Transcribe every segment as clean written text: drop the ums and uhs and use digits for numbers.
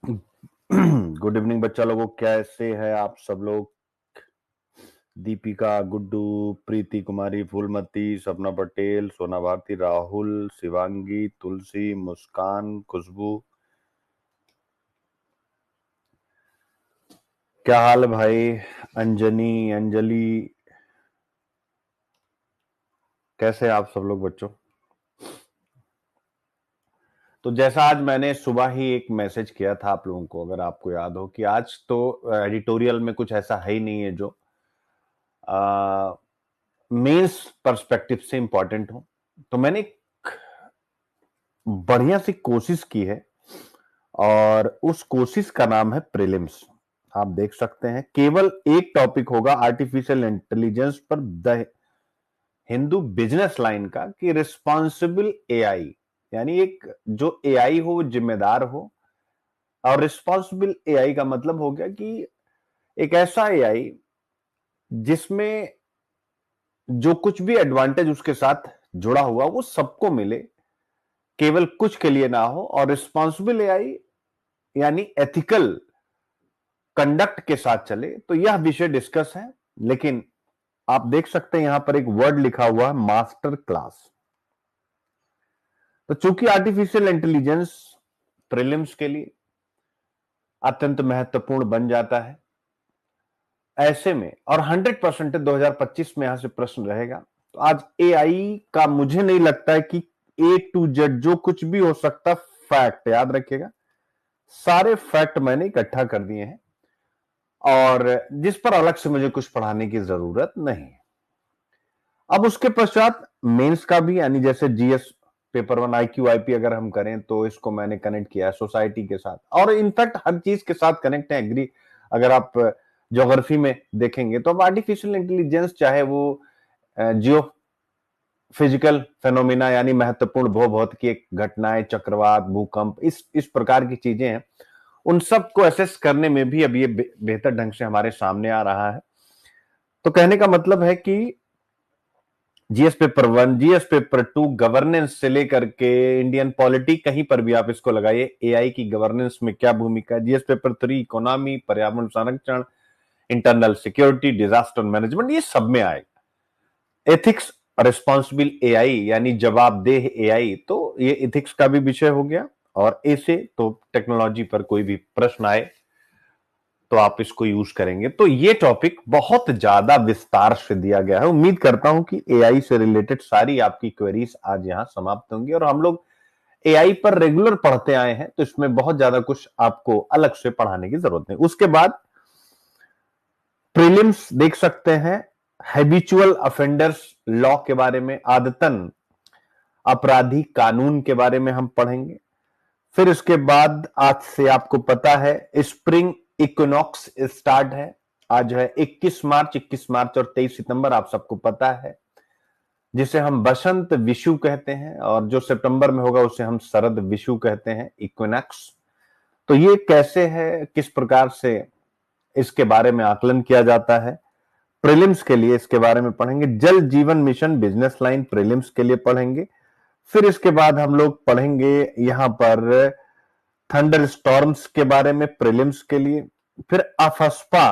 Good evening बच्चा लोगों, कैसे है आप सब लोग। दीपिका, गुड्डू, प्रीति कुमारी, फूलमती, सपना पटेल, सोना भारती, राहुल, शिवांगी, तुलसी, मुस्कान, खुशबू, क्या हाल है भाई। अंजनी, अंजलि, कैसे हैं आप सब लोग बच्चों। तो जैसा आज मैंने सुबह ही एक मैसेज किया था आप लोगों को, अगर आपको याद हो, कि आज तो एडिटोरियल में कुछ ऐसा है ही नहीं है जो मेंस पर्सपेक्टिव से इंपॉर्टेंट हो। तो मैंने एक बढ़िया सी कोशिश की है और उस कोशिश का नाम है प्रीलिम्स। आप देख सकते हैं केवल एक टॉपिक होगा आर्टिफिशियल इंटेलिजेंस पर, द हिंदू बिजनेस लाइन का, कि रिस्पॉन्सिबल एआई, यानी एक जो एआई हो वो जिम्मेदार हो। और रिस्पॉन्सिबल एआई का मतलब हो गया कि एक ऐसा एआई जिसमें जो कुछ भी एडवांटेज उसके साथ जुड़ा हुआ वो सबको मिले, केवल कुछ के लिए ना हो। और रिस्पॉन्सिबल एआई यानी एथिकल कंडक्ट के साथ चले। तो यह विषय डिस्कस है। लेकिन आप देख सकते हैं यहां पर एक वर्ड लिखा हुआ है, मास्टर क्लास। तो चूंकि आर्टिफिशियल इंटेलिजेंस प्रीलिम्स के लिए अत्यंत महत्वपूर्ण बन जाता है, ऐसे में और 100% 2025 में यहां से प्रश्न रहेगा। तो आज एआई का मुझे नहीं लगता है कि ए टू जेड जो कुछ भी हो सकता, फैक्ट याद रखिएगा, सारे फैक्ट मैंने इकट्ठा कर दिए हैं और जिस पर अलग से मुझे कुछ पढ़ाने की जरूरत नहीं है। अब उसके पश्चात मेंस का भी, यानी जैसे जीएस पेपर 1 आईक्यू आईपी अगर हम करें तो इसको मैंने कनेक्ट किया है सोसाइटी के साथ, और इनफैक्ट हर चीज के साथ कनेक्ट है। एग्री, अगर आप ज्योग्राफी में देखेंगे तो अब आर्टिफिशियल इंटेलिजेंस चाहे वो जियो फिजिकल फेनोमिना यानी महत्वपूर्ण भू भौतिकी घटनाएं, चक्रवात, भूकंप, इस प्रकार की चीजें हैं, उन सब को एसेस करने में भी अब ये बेहतर ढंग से हमारे सामने आ रहा है। तो कहने का मतलब है कि GS paper 1, GS paper 2, governance से लेकर के इंडियन पॉलिटी, कहीं पर भी आप इसको लगाइए, एआई की गवर्नेंस में क्या भूमिका है। जीएस पेपर 3, इकोनॉमी, पर्यावरण संरक्षण, इंटरनल सिक्योरिटी, डिजास्टर मैनेजमेंट, ये सब में आएगा। एथिक्स, रिस्पॉन्सिबल एआई यानी जवाबदेह एआई, तो ये एथिक्स का भी विषय हो गया। और ऐसे तो टेक्नोलॉजी पर कोई भी प्रश्न आए तो आप इसको यूज करेंगे। तो ये टॉपिक बहुत ज्यादा विस्तार से दिया गया है। उम्मीद करता हूं कि एआई से रिलेटेड सारी आपकी क्वेरीज आज यहां समाप्त होंगी। और हम लोग एआई पर रेगुलर पढ़ते आए हैं तो इसमें बहुत ज्यादा कुछ आपको अलग से पढ़ाने की जरूरत नहीं। उसके बाद प्रीलिम्स देख सकते हैं, हैबिचुअल अफेंडर्स लॉ के बारे में, आदतन अपराधी कानून के बारे में हम पढ़ेंगे। फिर इसके बाद आज से आपको पता है स्प्रिंग इक्विनॉक्स स्टार्ट है। आज है 21 मार्च और 23 सितंबर, आप सबको पता है, जिसे हम बसंत विषु कहते हैं, और जो सितंबर में होगा उसे हम शरद विषु कहते हैं, इक्विनॉक्स। तो ये कैसे है, किस प्रकार से इसके बारे में आकलन किया जाता है, प्रीलिम्स के लिए इसके बारे में पढ़ेंगे। जल जीवन मिशन बिजनेस लाइन प्रीलिम्स के लिए पढ़ेंगे। फिर इसके बाद हम लोग पढ़ेंगे यहां पर थंडर स्टॉर्म्स के बारे में प्रीलिम्स के लिए। फिर अफस्पा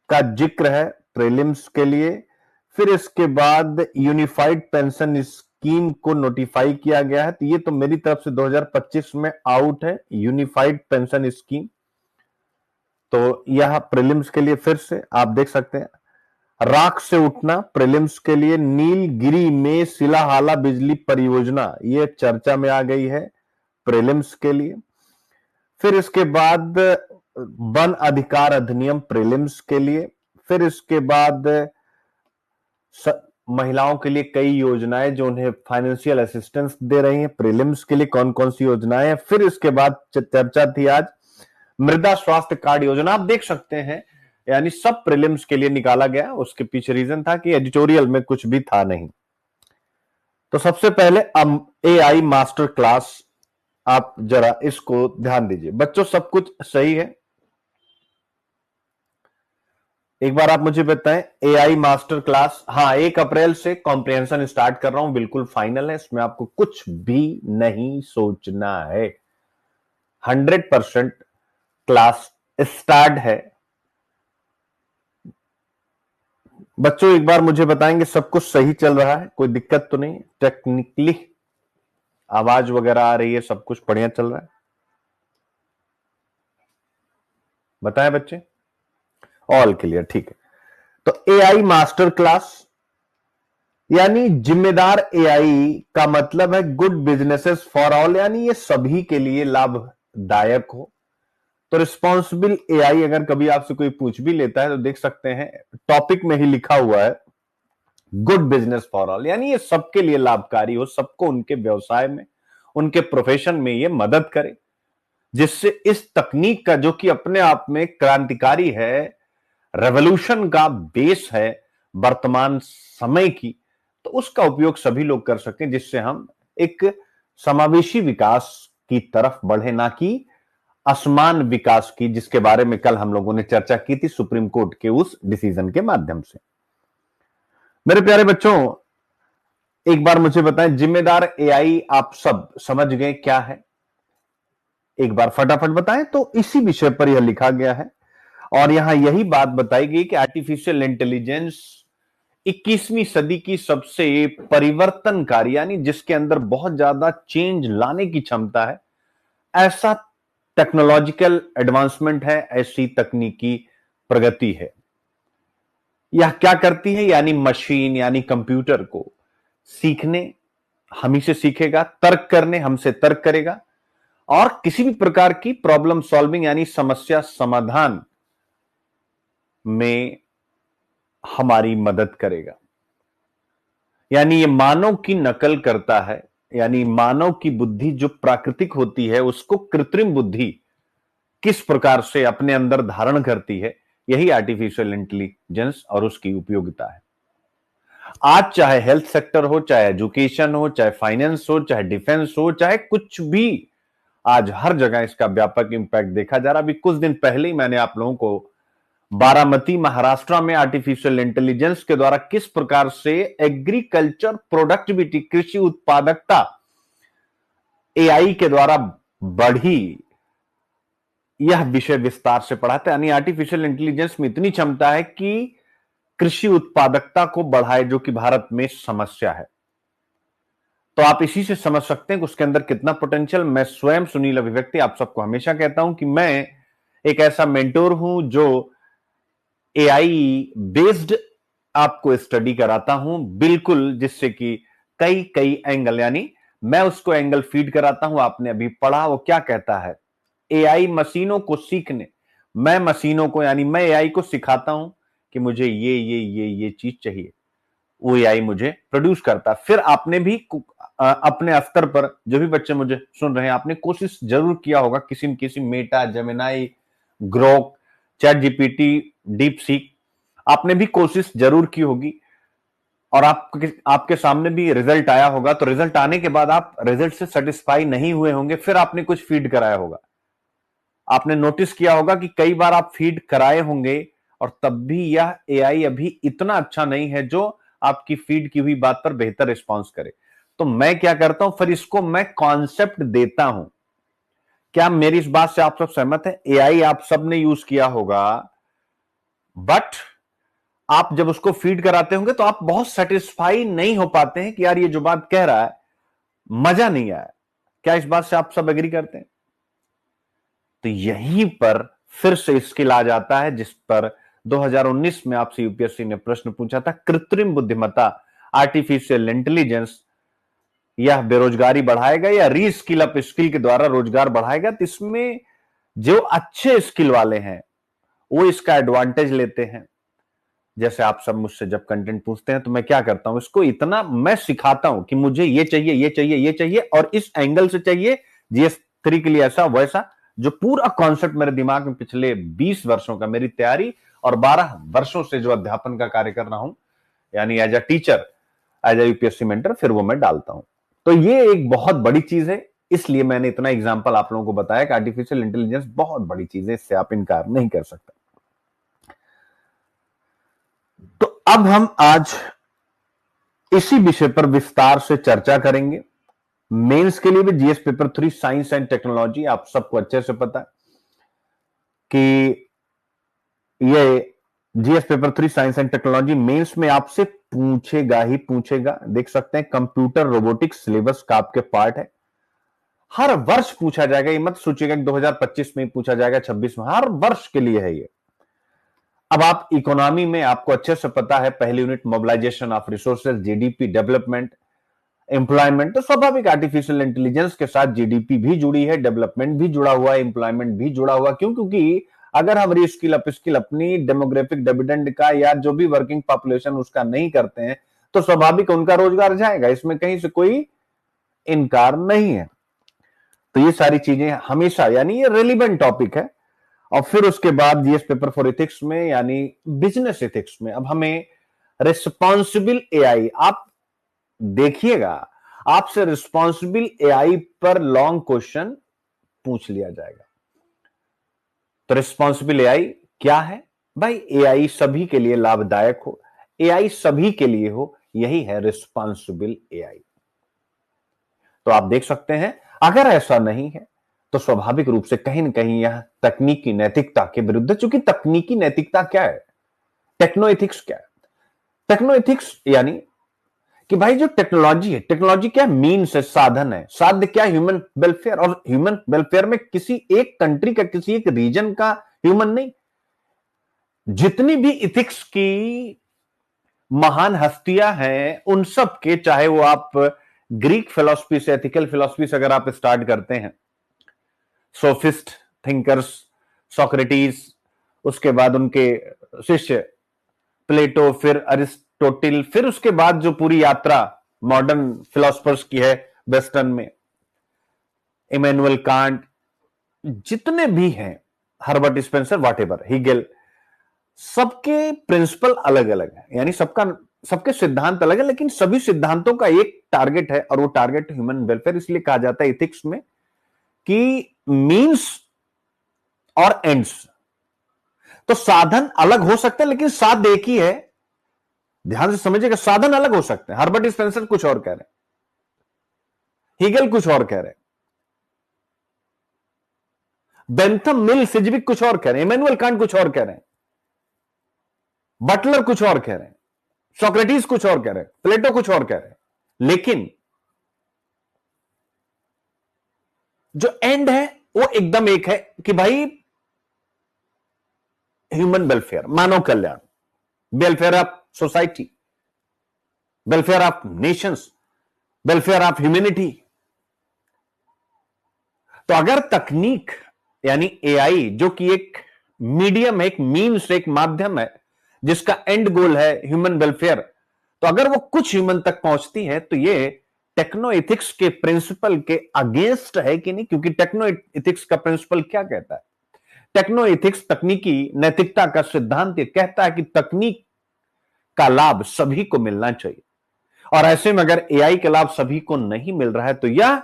का जिक्र है प्रीलिम्स के लिए। फिर इसके बाद यूनिफाइड पेंशन स्कीम को नोटिफाई किया गया है, तो ये तो मेरी तरफ से 2025 में आउट है, यूनिफाइड पेंशन स्कीम। तो यह प्रीलिम्स के लिए फिर से आप देख सकते हैं। राख से उठना प्रीलिम्स के लिए। नीलगिरी में सिलाहाला बिजली परियोजना, ये चर्चा में आ गई है प्रीलिम्स के लिए। फिर इसके बाद वन अधिकार अधिनियम प्रीलिम्स के लिए। फिर इसके बाद महिलाओं के लिए कई योजनाएं जो उन्हें फाइनेंशियल असिस्टेंस दे रही हैं, प्रीलिम्स के लिए कौन कौन सी योजनाएं हैं। फिर इसके बाद चर्चा थी आज मृदा स्वास्थ्य कार्ड योजना, आप देख सकते हैं, यानी सब प्रीलिम्स के लिए निकाला गया। उसके पीछे रीजन था कि एडिटोरियल में कुछ भी था नहीं। तो सबसे पहले एआई मास्टर क्लास, आप जरा इसको ध्यान दीजिए बच्चों, सब कुछ सही है। एक बार आप मुझे बताएं, एआई मास्टर क्लास, हाँ 1 अप्रैल से कॉम्प्रिहेंशन स्टार्ट कर रहा हूं, बिल्कुल फाइनल है, इसमें आपको कुछ भी नहीं सोचना है। 100% क्लास स्टार्ट है। बच्चों एक बार मुझे बताएंगे सब कुछ सही चल रहा है, कोई दिक्कत तो नहीं? टेक्निकली आवाज वगैरह आ रही है, सब कुछ बढ़िया चल रहा है? बताएं बच्चे। ऑल क्लियर, ठीक है। तो एआई मास्टर क्लास यानी जिम्मेदार एआई का मतलब है गुड बिजनेसेस फॉर ऑल, यानी ये सभी के लिए लाभदायक हो। तो रिस्पॉन्सिबल एआई अगर कभी आपसे कोई पूछ भी लेता है तो देख सकते हैं टॉपिक में ही लिखा हुआ है गुड बिजनेस फॉर ऑल, यानी ये सबके लिए लाभकारी हो, सबको उनके व्यवसाय में, उनके प्रोफेशन में ये मदद करे, जिससे इस तकनीक का जो कि अपने आप में क्रांतिकारी है, रेवोल्यूशन का बेस है वर्तमान समय की, तो उसका उपयोग सभी लोग कर सकें, जिससे हम एक समावेशी विकास की तरफ बढ़े, ना कि असमान विकास की, जिसके बारे में कल हम लोगों ने चर्चा की थी सुप्रीम कोर्ट के उस डिसीजन के माध्यम से। मेरे प्यारे बच्चों एक बार मुझे बताएं, जिम्मेदार एआई आप सब समझ गए क्या है? एक बार फटाफट बताएं। तो इसी विषय पर यह लिखा गया है और यहां यही बात बताई गई कि आर्टिफिशियल इंटेलिजेंस 21वीं सदी की सबसे परिवर्तनकारी, यानी जिसके अंदर बहुत ज्यादा चेंज लाने की क्षमता है, ऐसा टेक्नोलॉजिकल एडवांसमेंट है, ऐसी तकनीकी प्रगति है। यह क्या करती है? यानी मशीन यानी कंप्यूटर को सीखने हम ही से सीखेगा, तर्क करने हमसे तर्क करेगा, और किसी भी प्रकार की प्रॉब्लम सॉल्विंग यानी समस्या समाधान में हमारी मदद करेगा। यानी ये मानव की नकल करता है, यानी मानव की बुद्धि जो प्राकृतिक होती है उसको कृत्रिम बुद्धि किस प्रकार से अपने अंदर धारण करती है, यही आर्टिफिशियल इंटेलिजेंस और उसकी उपयोगिता है। आज चाहे हेल्थ सेक्टर हो, चाहे एजुकेशन हो, चाहे फाइनेंस हो, चाहे डिफेंस हो, चाहे कुछ भी, आज हर जगह इसका व्यापक इंपैक्ट देखा जा रहा। अभी कुछ दिन पहले ही मैंने आप लोगों को बारामती महाराष्ट्र में आर्टिफिशियल इंटेलिजेंस के द्वारा किस प्रकार से एग्रीकल्चर प्रोडक्टिविटी, कृषि उत्पादकता एआई के द्वारा बढ़ी, यह विषय विस्तार से पढ़ाते हैं। यानी आर्टिफिशियल इंटेलिजेंस में इतनी क्षमता है कि कृषि उत्पादकता को बढ़ाए, जो कि भारत में समस्या है। तो आप इसी से समझ सकते हैं कि उसके अंदर कितना पोटेंशियल। मैं स्वयं सुनील अभिव्यक्ति आप सबको हमेशा कहता हूं कि मैं एक ऐसा मेंटोर हूं जो एआई बेस्ड आपको स्टडी कराता हूं, बिल्कुल, जिससे कि कई कई एंगल, यानी मैं उसको एंगल फीड कराता हूं। आपने अभी पढ़ा वो क्या कहता है, एआई मशीनों को सीखने, मैं मशीनों को यानी मैं एआई को सिखाता हूं कि मुझे ये चीज चाहिए, वो एआई मुझे प्रोड्यूस करता। फिर आपने भी अपने स्तर पर जो भी बच्चे मुझे सुन रहे हैं, आपने कोशिश जरूर किया होगा किसी न किसी Meta, Gemini, Grok, chat GPT, deep seek, आपने भी कोशिश जरूर की होगी और आपके सामने भी रिजल्ट आया होगा। तो रिजल्ट आने के बाद आप रिजल्ट से सेटिस्फाई नहीं हुए होंगे, फिर आपने कुछ फीड कराया होगा। आपने नोटिस किया होगा कि कई बार आप फीड कराए होंगे और तब भी यह एआई अभी इतना अच्छा नहीं है जो आपकी फीड की हुई बात पर बेहतर रिस्पॉन्स करे। तो मैं क्या करता हूं, फिर इसको मैं कॉन्सेप्ट देता हूं। क्या मेरी इस बात से आप सब सहमत हैं? एआई आप सब ने यूज किया होगा, बट आप जब उसको फीड कराते होंगे तो आप बहुत सेटिस्फाई नहीं हो पाते हैं कि यार ये जो बात कह रहा है मजा नहीं आया। क्या इस बात से आप सब एग्री करते हैं? तो यहीं पर फिर से स्किल आ जाता है, जिस पर 2019 में आपसे यूपीएससी ने प्रश्न पूछा था, कृत्रिम बुद्धिमत्ता, आर्टिफिशियल इंटेलिजेंस, यह बेरोजगारी बढ़ाएगा या री स्किल अप स्किल के द्वारा रोजगार बढ़ाएगा? तो इसमें जो अच्छे स्किल वाले हैं वो इसका एडवांटेज लेते हैं। जैसे आप सब मुझसे जब कंटेंट पूछते हैं तो मैं क्या करता हूं, इसको इतना मैं सिखाता हूं कि मुझे ये चाहिए, ये चाहिए, ये चाहिए, और इस एंगल से चाहिए, जीएस 3 के लिए ऐसा वैसा, जो पूरा कॉन्सेप्ट मेरे दिमाग में पिछले 20 वर्षों का मेरी तैयारी और 12 वर्षों से जो अध्यापन का कार्य कर रहा हूं, यानी as a teacher, as a UPSC mentor, फिर वो मैं डालता हूं। तो ये एक बहुत बड़ी चीज है, इसलिए मैंने इतना एग्जाम्पल आप लोगों को बताया कि आर्टिफिशियल इंटेलिजेंस बहुत बड़ी चीज है, इससे आप इनकार नहीं कर सकते। तो अब हम आज इसी विषय पर विस्तार से चर्चा करेंगे। मेंस के लिए भी GS paper 3 science and technology आप सबको अच्छे से पता है। कि ये GS paper 3 science and technology mains में आपसे पूछेगा ही पूछेगा। देख सकते हैं कंप्यूटर रोबोटिक्स सिलेबस का आपके पार्ट है, हर वर्ष पूछा जाएगा। ये मत सोचिएगा कि 2025 में ही पूछा जाएगा, 26 में, हर वर्ष के लिए है ये। अब आप इकोनॉमी में, आपको अच्छे से पता है, पहली unit mobilisation of resources, GDP, development, employment, तो स्वाभाविक आर्टिफिशियल इंटेलिजेंस के साथ जीडीपी भी जुड़ी है, डेवलपमेंट भी जुड़ा हुआ है, एम्प्लॉयमेंट भी जुड़ा हुआ। क्यों? क्योंकि अगर हम रीस्किल अपस्किल अपनी डेमोग्राफिक डिविडेंड का या जो भी वर्किंग पॉपुलेशन उसका नहीं करते हैं तो स्वाभाविक उनका रोजगार जाएगा, इसमें कहीं से कोई इनकार नहीं है। तो ये सारी चीजें हमेशा, यानी ये रेलिवेंट टॉपिक है। और फिर उसके बाद जीएस पेपर फॉर एथिक्स में, यानी बिजनेस एथिक्स में, अब हमें रिस्पॉन्सिबल एआई, आप देखिएगा आपसे रिस्पॉन्सिबल एआई पर लॉन्ग क्वेश्चन पूछ लिया जाएगा। तो रिस्पॉन्सिबल एआई क्या है भाई? एआई सभी के लिए लाभदायक हो, एआई सभी के लिए हो, यही है रिस्पॉन्सिबल एआई। तो आप देख सकते हैं अगर ऐसा नहीं है तो स्वाभाविक रूप से कहीं ना कहीं यह तकनीकी नैतिकता के विरुद्ध है। चूंकि तकनीकी नैतिकता क्या है, टेक्नो एथिक्स क्या है? टेक्नो एथिक्स यानी कि भाई जो टेक्नोलॉजी है, टेक्नोलॉजी क्या मीन्स है, साधन है, साध्य क्या? Human welfare. और ह्यूमन वेलफेयर में किसी एक कंट्री का, किसी एक रीजन का ह्यूमन नहीं, जितनी भी इथिक्स की महान हस्तियां हैं उन सब के, चाहे वो आप ग्रीक फिलॉसफी से, एथिकल फिलॉसफी से अगर आप स्टार्ट करते हैं, सोफिस्ट थिंकर्स, सोक्रेटिस, उसके बाद उनके शिष्य प्लेटो, फिर अरिस्टोटिल, फिर उसके बाद जो पूरी यात्रा मॉडर्न फिलोसफर्स की है वेस्टर्न में, इमैनुअल कांट, जितने भी हैं, हर्बर्ट स्पेंसर, व्हाटएवर, हीगेल, सबके प्रिंसिपल अलग अलग है, यानी सबके सिद्धांत अलग है, लेकिन सभी सिद्धांतों का एक टारगेट है और वो टारगेट ह्यूमन वेलफेयर। इसलिए कहा जाता है इथिक्स में कि मीन्स और एंड्स, तो साधन अलग हो सकते हैं लेकिन साध एक ही है। ध्यान से समझिएगा, साधन अलग हो सकते हैं। हर्बर्ट स्पेंसर कुछ और कह रहे हैं, हीगल कुछ और कह रहे हैं, बेंथम मिल सिजविक कुछ और कह रहे हैं, इमैनुअल कांट कुछ और कह रहे हैं, बटलर कुछ और कह रहे हैं, सोक्रेटिस कुछ और कह रहे हैं, प्लेटो कुछ और कह रहे हैं, लेकिन जो एंड है वो एकदम एक है कि भाई human welfare, Manav Kalyan, welfare of society, welfare of Nations, welfare of humanity. तो अगर तकनीक यानी एआई, जो कि एक मीडियम है, एक मीन्स, एक माध्यम है, जिसका एंड गोल है ह्यूमन वेलफेयर, तो अगर वो कुछ ह्यूमन तक पहुंचती है तो ये टेक्नो एथिक्स के प्रिंसिपल के अगेंस्ट है कि नहीं? क्योंकि टेक्नो एथिक्स का प्रिंसिपल क्या कहता है? टेक्नो एथिक्स, तकनीकी नैतिकता का सिद्धांत ये कहता है कि तकनीक का लाभ सभी को मिलना चाहिए, और ऐसे में अगर एआई का लाभ सभी को नहीं मिल रहा है तो यह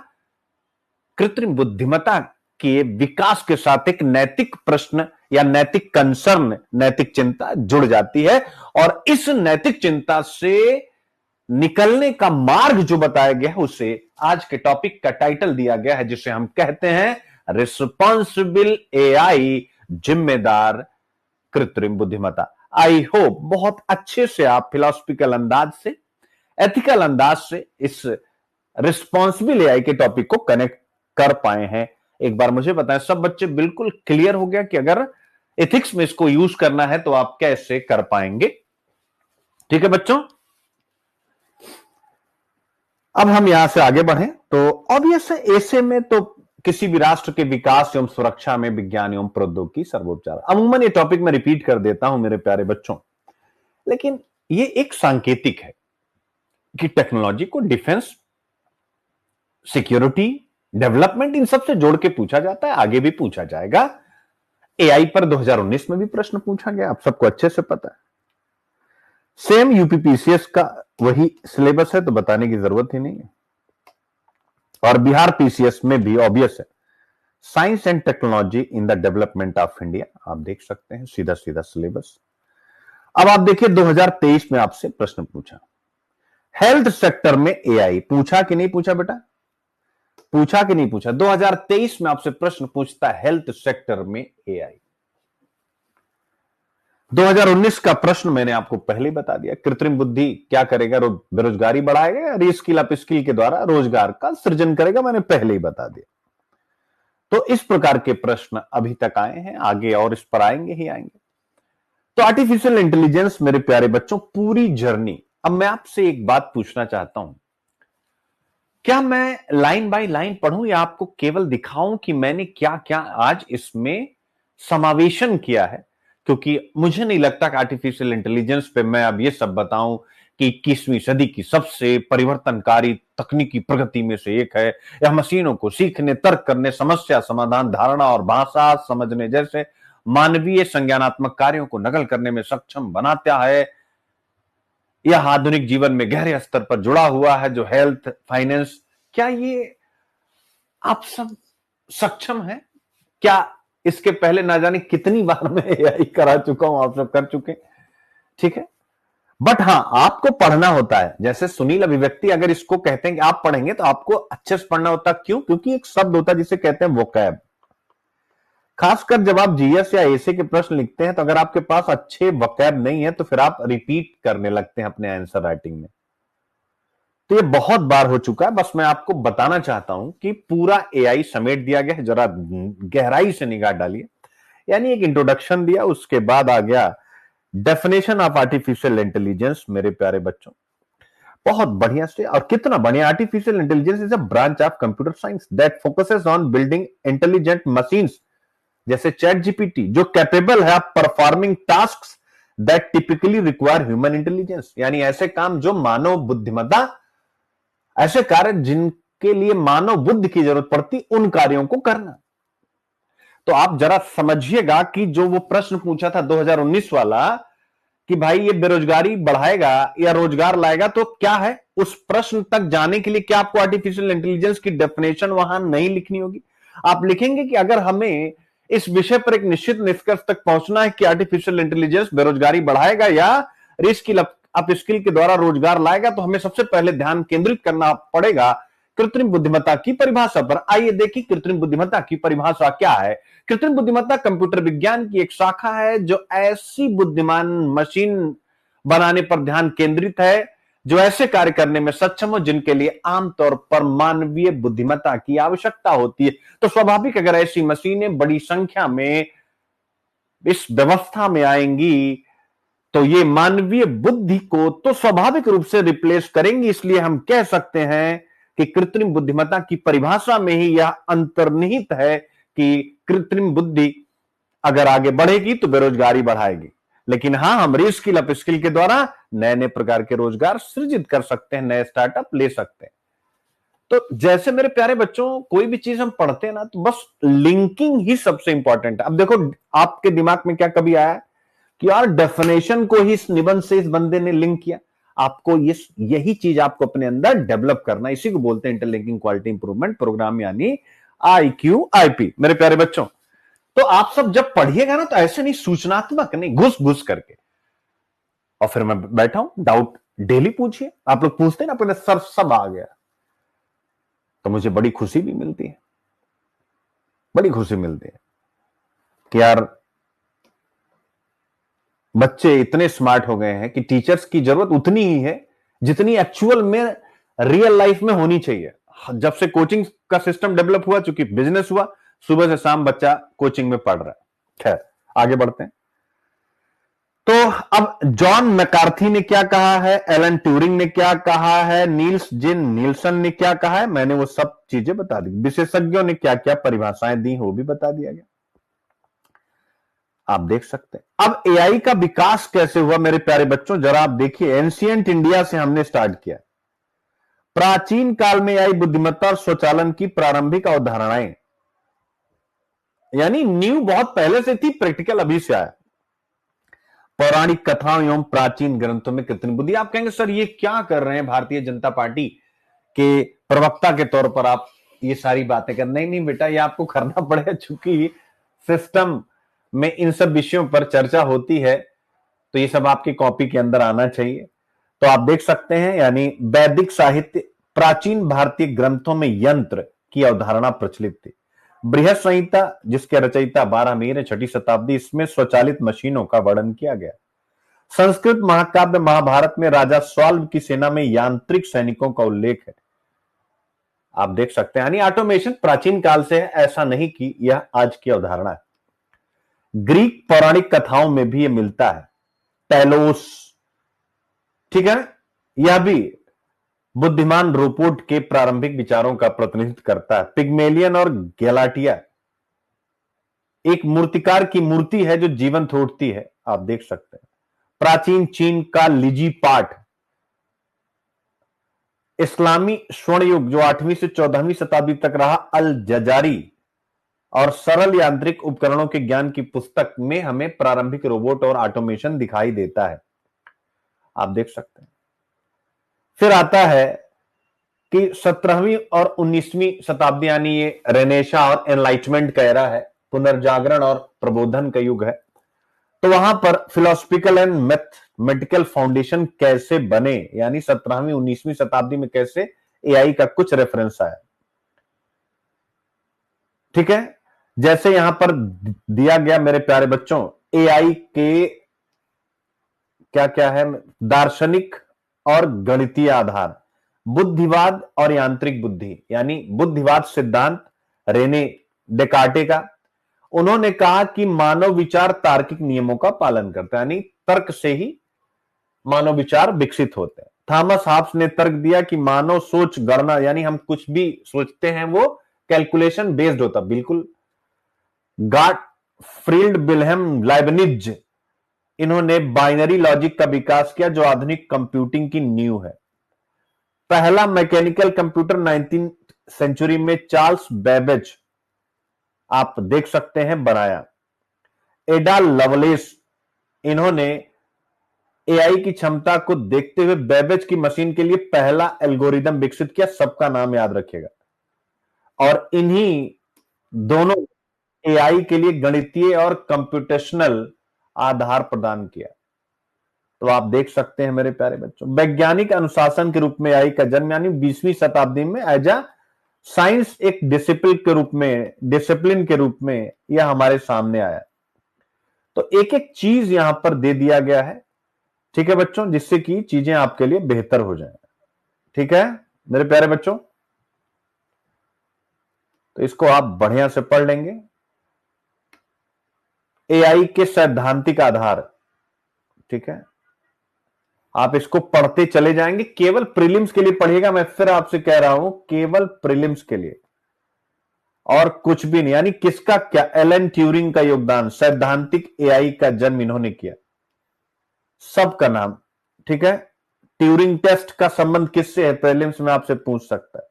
कृत्रिम बुद्धिमत्ता के विकास के साथ एक नैतिक प्रश्न या नैतिक कंसर्न, नैतिक चिंता जुड़ जाती है। और इस नैतिक चिंता से निकलने का मार्ग जो बताया गया है उसे आज के टॉपिक का टाइटल दिया गया है, जिसे हम कहते हैं रिस्पॉन्सिबल एआई, जिम्मेदार कृत्रिम बुद्धिमत्ता। आई होप बहुत अच्छे से आप फिलोसफिकल अंदाज से, एथिकल अंदाज से इस रिस्पॉन्सिबल एआई के टॉपिक को कनेक्ट कर पाए हैं। एक बार मुझे बताएं, सब बच्चे बिल्कुल क्लियर हो गया कि अगर एथिक्स में इसको यूज करना है तो आप कैसे कर पाएंगे? ठीक है बच्चों, अब हम यहां से आगे बढ़े तो ऑब्वियस है, ऐसे में तो किसी भी राष्ट्र के विकास एवं सुरक्षा में विज्ञान एवं प्रौद्योगिकी सर्वोपचार। अमूमन ये टॉपिक मैं रिपीट कर देता हूं मेरे प्यारे बच्चों, लेकिन ये एक सांकेतिक है कि टेक्नोलॉजी को डिफेंस, सिक्योरिटी, डेवलपमेंट, इन सब से जोड़ के पूछा जाता है, आगे भी पूछा जाएगा। एआई पर 2019 में भी प्रश्न पूछा गया, आप सबको अच्छे से पता है। सेम यूपीपीसीएस का वही सिलेबस है तो बताने की जरूरत ही नहीं है। और बिहार पीसीएस में भी ऑब्वियस है, science and technology in the development of India, आप देख सकते हैं सीधा सीधा सिलेबस। अब आप देखिए 2023 में आपसे प्रश्न पूछा, हेल्थ सेक्टर में एआई, पूछा कि नहीं पूछा बेटा? पूछा कि नहीं पूछा? 2023 में आपसे प्रश्न पूछता है हेल्थ सेक्टर में एआई। 2019 का प्रश्न मैंने आपको पहले ही बता दिया। कृत्रिम बुद्धि क्या करेगा? बेरोजगारी बढ़ाएगा या रीस्किल अपस्किल के द्वारा रोजगार का सृजन करेगा? मैंने पहले ही बता दिया। तो इस प्रकार के प्रश्न अभी तक आए हैं, आगे और इस पर आएंगे ही आएंगे। तो आर्टिफिशियल इंटेलिजेंस मेरे प्यारे बच्चों, पूरी जर्नी। अब मैं आपसे एक बात पूछना चाहता हूं, क्या मैं लाइन बाय लाइन पढ़ूं या आपको केवल दिखाऊं कि मैंने क्या क्या आज इसमें समावेशन किया है? क्योंकि मुझे नहीं लगता कि आर्टिफिशियल इंटेलिजेंस पे मैं अब ये सब बताऊं कि 21वीं सदी की सबसे परिवर्तनकारी तकनीकी प्रगति में से एक है, या मशीनों को सीखने, तर्क करने, समस्या समाधान, धारणा और भाषा समझने जैसे मानवीय संज्ञानात्मक कार्यों को नकल करने में सक्षम बनाता है, यह आधुनिक जीवन में गहरे स्तर पर जुड़ा हुआ है, जो हेल्थ, फाइनेंस। क्या ये आप सब सक्षम हैं? क्या इसके पहले ना जाने कितनी बार मैं एआई करा चुका हूं, आप सब कर चुके? ठीक है, बट हां, आपको पढ़ना होता है। जैसे सुनील अभिव्यक्ति अगर इसको कहते हैं कि आप पढ़ेंगे तो आपको अच्छे से पढ़ना होता। क्यों? क्योंकि एक शब्द होता है जिसे कहते हैं वोकैब। खासकर जब आप जीएस या एसे के प्रश्न लिखते हैं तो अगर आपके पास अच्छे वोकैब नहीं है तो फिर आप रिपीट करने लगते हैं अपने आंसर राइटिंग में। तो ये बहुत बार हो चुका है। बस मैं आपको बताना चाहता हूं कि पूरा एआई समेट दिया गया है, जरा गहराई से निगाह डालिए। यानी एक इंट्रोडक्शन दिया, उसके बाद आ गया डेफिनेशन ऑफ आर्टिफिशियल इंटेलिजेंस। मेरे प्यारे बच्चों, बहुत बढ़िया से, और कितना बढ़िया। Artificial intelligence is a branch of computer science that focuses on building intelligent machines, जैसे चैट जीपीटी, जो कैपेबल है of performing tasks that typically require human intelligence. यानी ऐसे काम जो मानव बुद्धिमत्ता, ऐसे कार्य जिनके लिए मानव बुद्धि की जरूरत पड़ती, उन कार्यों को करना। तो आप जरा समझिएगा कि जो वो प्रश्न पूछा था 2019 वाला कि भाई ये बेरोजगारी बढ़ाएगा या रोजगार लाएगा, तो क्या है उस प्रश्न तक जाने के लिए क्या आपको आर्टिफिशियल इंटेलिजेंस की डेफिनेशन वहां नहीं लिखनी होगी? आप लिखेंगे कि अगर हमें इस विषय पर एक निश्चित निष्कर्ष तक पहुंचना है कि आर्टिफिशियल इंटेलिजेंस बेरोजगारी बढ़ाएगा या रीस्किल अपस्किल के द्वारा रोजगार लाएगा, तो हमें सबसे पहले ध्यान केंद्रित करना पड़ेगा कृत्रिम बुद्धिमत्ता की परिभाषा पर। आइए देखिए कृत्रिम बुद्धिमत्ता की परिभाषा क्या है। कृत्रिम बुद्धिमत्ता कंप्यूटर विज्ञान की एक शाखा है जो ऐसी बुद्धिमान मशीन बनाने पर ध्यान केंद्रित है जो ऐसे कार्य करने में सक्षम हो जिनके लिए आमतौर पर मानवीय बुद्धिमत्ता की आवश्यकता होती है। तो स्वाभाविक अगर ऐसी मशीनें बड़ी संख्या में इस व्यवस्था में आएंगी तो ये मानवीय बुद्धि को तो स्वाभाविक रूप से रिप्लेस करेंगी। इसलिए हम कह सकते हैं कि कृत्रिम बुद्धिमत्ता की परिभाषा में ही यह अंतर्निहित है कि कृत्रिम बुद्धि अगर आगे बढ़ेगी तो बेरोजगारी बढ़ाएगी, लेकिन हां, हम रीस्किल अपस्किल के द्वारा नए नए प्रकार के रोजगार सृजित कर सकते हैं, नए स्टार्टअप ले सकते हैं। तो जैसे मेरे प्यारे बच्चों, कोई भी चीज हम पढ़ते हैं ना तो बस लिंकिंग ही सबसे इंपॉर्टेंट है। अब देखो, आपके दिमाग में क्या कभी आया कि यार डेफिनेशन को ही इस निबंध से इस बंदे ने लिंक किया? आपको यही चीज आपको अपने अंदर डेवलप करना, इसी को बोलते हैं इंटरलिंकिंग क्वालिटी इंप्रूवमेंट प्रोग्राम, यानी IQIP। मेरे प्यारे बच्चों, तो आप सब जब पढ़िएगा ना तो ऐसे नहीं, सूचनात्मक नहीं, घुस घुस करके। और फिर मैं बैठा हूं, डाउट डेली पूछिए। आप लोग पूछते हैं ना अपने सर सब आ गया, तो मुझे बड़ी खुशी भी मिलती है, बड़ी खुशी मिलती है कि यार बच्चे इतने स्मार्ट हो गए हैं कि टीचर्स की जरूरत उतनी ही है जितनी एक्चुअल में रियल लाइफ में होनी चाहिए। जब से कोचिंग का सिस्टम डेवलप हुआ, चूंकि बिजनेस हुआ, सुबह से शाम बच्चा कोचिंग में पढ़ रहा है। खैर, आगे बढ़ते हैं। तो अब जॉन मैकार्थी ने क्या कहा है, एलन ट्यूरिंग ने क्या कहा है, नील्स जिन नील्सन ने क्या कहा है, मैंने वो सब चीजें बता दी। विशेषज्ञों ने क्या क्या परिभाषाएं दी वो भी बता दिया गया, आप देख सकते हैं। अब एआई का विकास कैसे हुआ मेरे प्यारे बच्चों, जरा आप देखिए। एंशिएंट इंडिया से हमने स्टार्ट किया। प्राचीन काल में एआई बुद्धिमत्ता और स्वचालन की प्रारंभिक अवधारणाएं, यानी नींव बहुत पहले से थी, प्रैक्टिकल अभी से आया। पौराणिक कथाओं एवं प्राचीन ग्रंथों में कृत्रिम बुद्धि। आप कहेंगे सर ये क्या कर रहे हैं, भारतीय जनता पार्टी के प्रवक्ता के तौर पर आप ये सारी बातें कर? नहीं नहीं बेटा, ये आपको करना पड़ेगा, चूंकि सिस्टम में इन सब विषयों पर चर्चा होती है तो ये सब आपकी कॉपी के अंदर आना चाहिए। तो आप देख सकते हैं, यानी वैदिक साहित्य, प्राचीन भारतीय ग्रंथों में यंत्र की अवधारणा प्रचलित थी। बृहद संहिता जिसके रचयिता बारहवीं ने 6ठी शताब्दी, इसमें स्वचालित मशीनों का वर्णन किया गया। संस्कृत महाकाव्य महाभारत में राजा स्वाल्व की सेना में यांत्रिक सैनिकों का उल्लेख है। आप देख सकते हैं, यानी ऑटोमेशन प्राचीन काल से है, ऐसा नहीं कि यह आज की अवधारणा है। ग्रीक पौराणिक कथाओं में भी यह मिलता है। टेलोस, ठीक है, यह भी बुद्धिमान रोबोट के प्रारंभिक विचारों का प्रतिनिधित्व करता है। पिग्मेलियन और गैलाटिया एक मूर्तिकार की मूर्ति है जो जीवंत उठती है, आप देख सकते हैं। प्राचीन चीन का लिजी पाठ, इस्लामी स्वर्ण युग जो 8वीं से 14वीं शताब्दी तक रहा, अल जजारी और सरल यांत्रिक उपकरणों के ज्ञान की पुस्तक में हमें प्रारंभिक रोबोट और ऑटोमेशन दिखाई देता है, आप देख सकते हैं। फिर आता है कि 17वीं और 19वीं शताब्दी, यानी ये रेनेसा और एनलाइटमेंट का एरा है, पुनर्जागरण और प्रबोधन का युग है। तो वहां पर फिलोसफिकल एंड मैथमेटिकल फाउंडेशन कैसे बने, यानी 17वीं 19वीं शताब्दी में कैसे एआई का कुछ रेफरेंस आया, ठीक है। जैसे यहां पर दिया गया मेरे प्यारे बच्चों, एआई के क्या क्या है, दार्शनिक और गणितीय आधार, बुद्धिवाद और यांत्रिक बुद्धि, यानी बुद्धिवाद सिद्धांत रेने डेकार्टे का। उन्होंने कहा कि मानव विचार तार्किक नियमों का पालन करता है, यानी तर्क से ही मानव विचार विकसित होते हैं। थॉमस हॉब्स ने तर्क दिया कि मानव सोच गणना, यानी हम कुछ भी सोचते हैं वो कैलकुलेशन बेस्ड होता, बिल्कुल। गॉटफ्रीड विल्हेम लाइबनिज, इन्होंने बाइनरी लॉजिक का विकास किया जो आधुनिक कंप्यूटिंग की नींव है। पहला मैकेनिकल कंप्यूटर 19वीं सेंचुरी में चार्ल्स बेबेज, आप देख सकते हैं, बनाया। एडा लवलेस, इन्होंने एआई की क्षमता को देखते हुए बेबेज की मशीन के लिए पहला एल्गोरिदम विकसित किया, सबका नाम याद रखेगा। और इन्हीं दोनों एआई के लिए गणितीय और कंप्यूटेशनल आधार प्रदान किया। तो आप देख सकते हैं मेरे प्यारे बच्चों, वैज्ञानिक अनुशासन के रूप में एआई का जन्म, यानी 20वीं शताब्दी में एज अ साइंस एक डिसिप्लिन के रूप में यह हमारे सामने आया। तो एक एक चीज यहां पर दे दिया गया है, ठीक है बच्चों, जिससे कि चीजें आपके लिए बेहतर हो जाए, ठीक है मेरे प्यारे बच्चों। तो इसको आप बढ़िया से पढ़ लेंगे। एआई के सैद्धांतिक आधार, ठीक है, आप इसको पढ़ते चले जाएंगे। केवल प्रीलिम्स के लिए पढ़िएगा, मैं फिर आपसे कह रहा हूं, केवल प्रीलिम्स के लिए और कुछ भी नहीं। यानी किसका क्या, एलन ट्यूरिंग का योगदान, सैद्धांतिक एआई का जन्म इन्होंने किया, सबका नाम, ठीक है। ट्यूरिंग टेस्ट का संबंध किससे है, प्रीलिम्स में आपसे पूछ सकता है।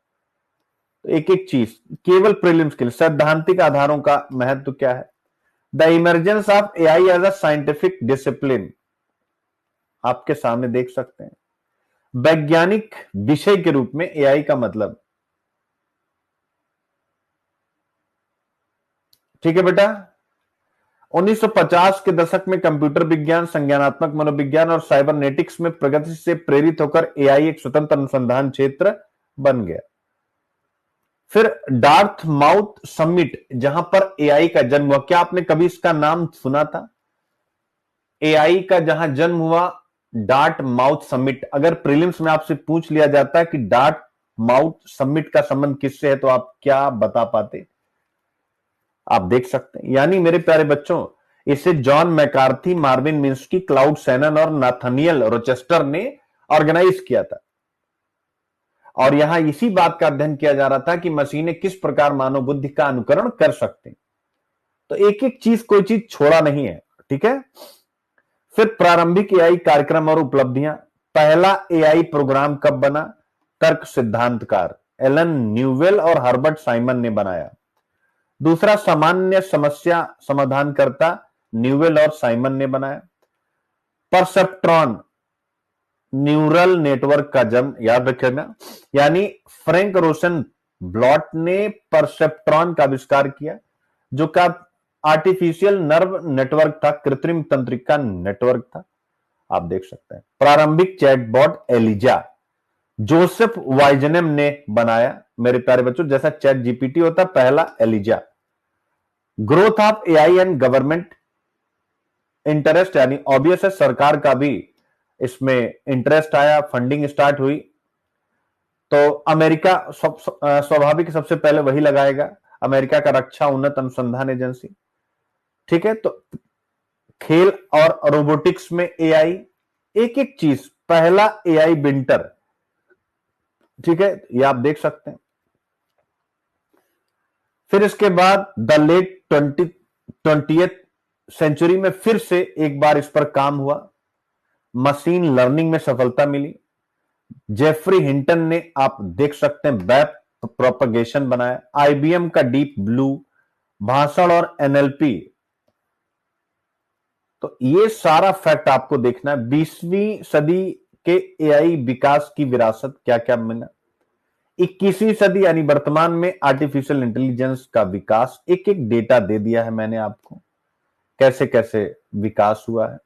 तो एक एक चीज केवल प्रीलिम्स के लिए, सैद्धांतिक आधारों का महत्व क्या है। The emergence of AI as a scientific discipline, आपके सामने देख सकते हैं। वैज्ञानिक विषय के रूप में एआई का मतलब, ठीक है बेटा। 1950 के दशक में कंप्यूटर विज्ञान, संज्ञानात्मक मनोविज्ञान और साइबरनेटिक्स में प्रगति से प्रेरित होकर एआई एक स्वतंत्र अनुसंधान क्षेत्र बन गया। फिर डार्थ माउथ समिट, जहां पर एआई का जन्म हुआ, क्या आपने कभी इसका नाम सुना था? एआई का जहां जन्म हुआ, डार्ट माउथ समिट। अगर प्रीलिम्स में आपसे पूछ लिया जाता है कि डार्ट माउथ समिट का संबंध किससे है, तो आप क्या बता पाते? आप देख सकते हैं। यानी मेरे प्यारे बच्चों, इसे John McCarthy, Marvin Minsky, cloud Sanon और नाथानियल रोचेस्टर ने ऑर्गेनाइज किया था। और यहां इसी बात का अध्ययन किया जा रहा था कि मशीनें किस प्रकार मानव बुद्धि का अनुकरण कर सकते हैं। तो एक एक चीज, कोई चीज छोड़ा नहीं है, ठीक है। फिर प्रारंभिक एआई कार्यक्रम और उपलब्धियां। पहला एआई प्रोग्राम कब बना? तर्क सिद्धांतकार एलन न्यूवेल और हर्बर्ट साइमन ने बनाया। दूसरा, सामान्य समस्या समाधानकर्ता न्यूवेल और साइमन ने बनाया। परसेप्ट्रॉन न्यूरल नेटवर्क का जन्म, याद रखना, यानी फ्रैंक रोशन ब्लॉट ने परसेप्ट्रॉन का आविष्कार किया, जो का आर्टिफिशियल नर्व नेटवर्क था, कृत्रिम तंत्रिका नेटवर्क था। आप देख सकते हैं। प्रारंभिक चैटबॉट एलिजा जोसेफ वाइजनेम ने बनाया। मेरे प्यारे बच्चों, जैसा चैट जीपीटी होता, पहला ELIZA, growth of AI and government interest, यानी ऑब्वियस है सरकार का भी इसमें इंटरेस्ट आया, फंडिंग स्टार्ट हुई, तो अमेरिका स्वाभाविक सबसे पहले वही लगाएगा, अमेरिका का रक्षा उन्नत अनुसंधान एजेंसी। ठीक है, तो खेल और रोबोटिक्स में एआई, एक एक चीज, पहला एआई विंटर, ठीक है, ये आप देख सकते हैं। फिर इसके बाद द लेट 20th सेंचुरी में फिर से एक बार इस पर काम हुआ, मशीन लर्निंग में सफलता मिली। जेफरी हिंटन ने, आप देख सकते हैं, वेब प्रोपगेशन बनाया। आईबीएम का डीप ब्लू, भाषण और एनएलपी, तो ये सारा फैक्ट आपको देखना है। 20वीं सदी के एआई विकास की विरासत क्या क्या मिला। 21वीं सदी यानी वर्तमान में आर्टिफिशियल इंटेलिजेंस का विकास, एक एक डेटा दे दिया है मैंने आपको, कैसे कैसे विकास हुआ है।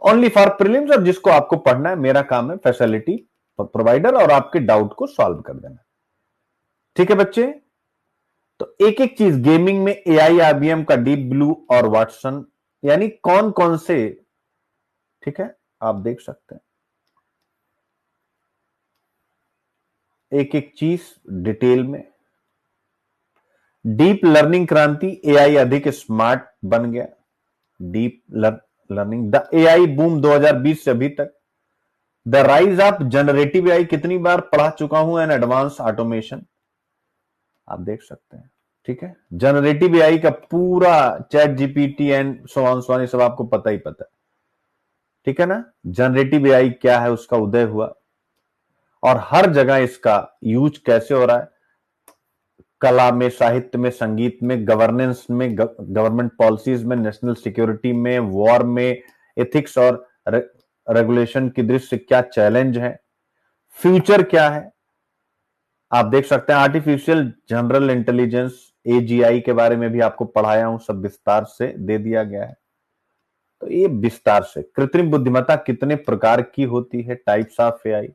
ओनली फॉर प्रीलिम्स, और जिसको आपको पढ़ना है, मेरा काम है फैसिलिटी प्रोवाइडर और आपके डाउट को सॉल्व कर देना। ठीक है बच्चे, तो एक एक चीज, गेमिंग में एआई, आईबीएम का डीप ब्लू और वाटसन, यानी कौन कौन से, ठीक है, आप देख सकते हैं एक एक चीज डिटेल में। डीप लर्निंग क्रांति, एआई अधिक स्मार्ट बन गया। Deep learning, the AI boom 2020 से अभी तक। The rise of generative AI, कितनी बार पढ़ा चुका हूं, एंड एडवांस ऑटोमेशन, आप देख सकते हैं। ठीक है, जनरेटिव एआई का पूरा chat GPT and so on सब आपको पता ही पता है। ठीक है ना, जनरेटिव एआई क्या है, उसका उदय हुआ और हर जगह इसका यूज कैसे हो रहा है, कला में, साहित्य में, संगीत में, गवर्नेंस में, गवर्नमेंट पॉलिसीज में, नेशनल सिक्योरिटी में, वॉर में, एथिक्स और रेगुलेशन की दृष्टि से क्या चैलेंज है, फ्यूचर क्या है, आप देख सकते हैं। आर्टिफिशियल जनरल इंटेलिजेंस, एजीआई के बारे में भी आपको पढ़ाया हूं, सब विस्तार से दे दिया गया है। तो ये विस्तार से, कृत्रिम बुद्धिमत्ता कितने प्रकार की होती है, types of AI,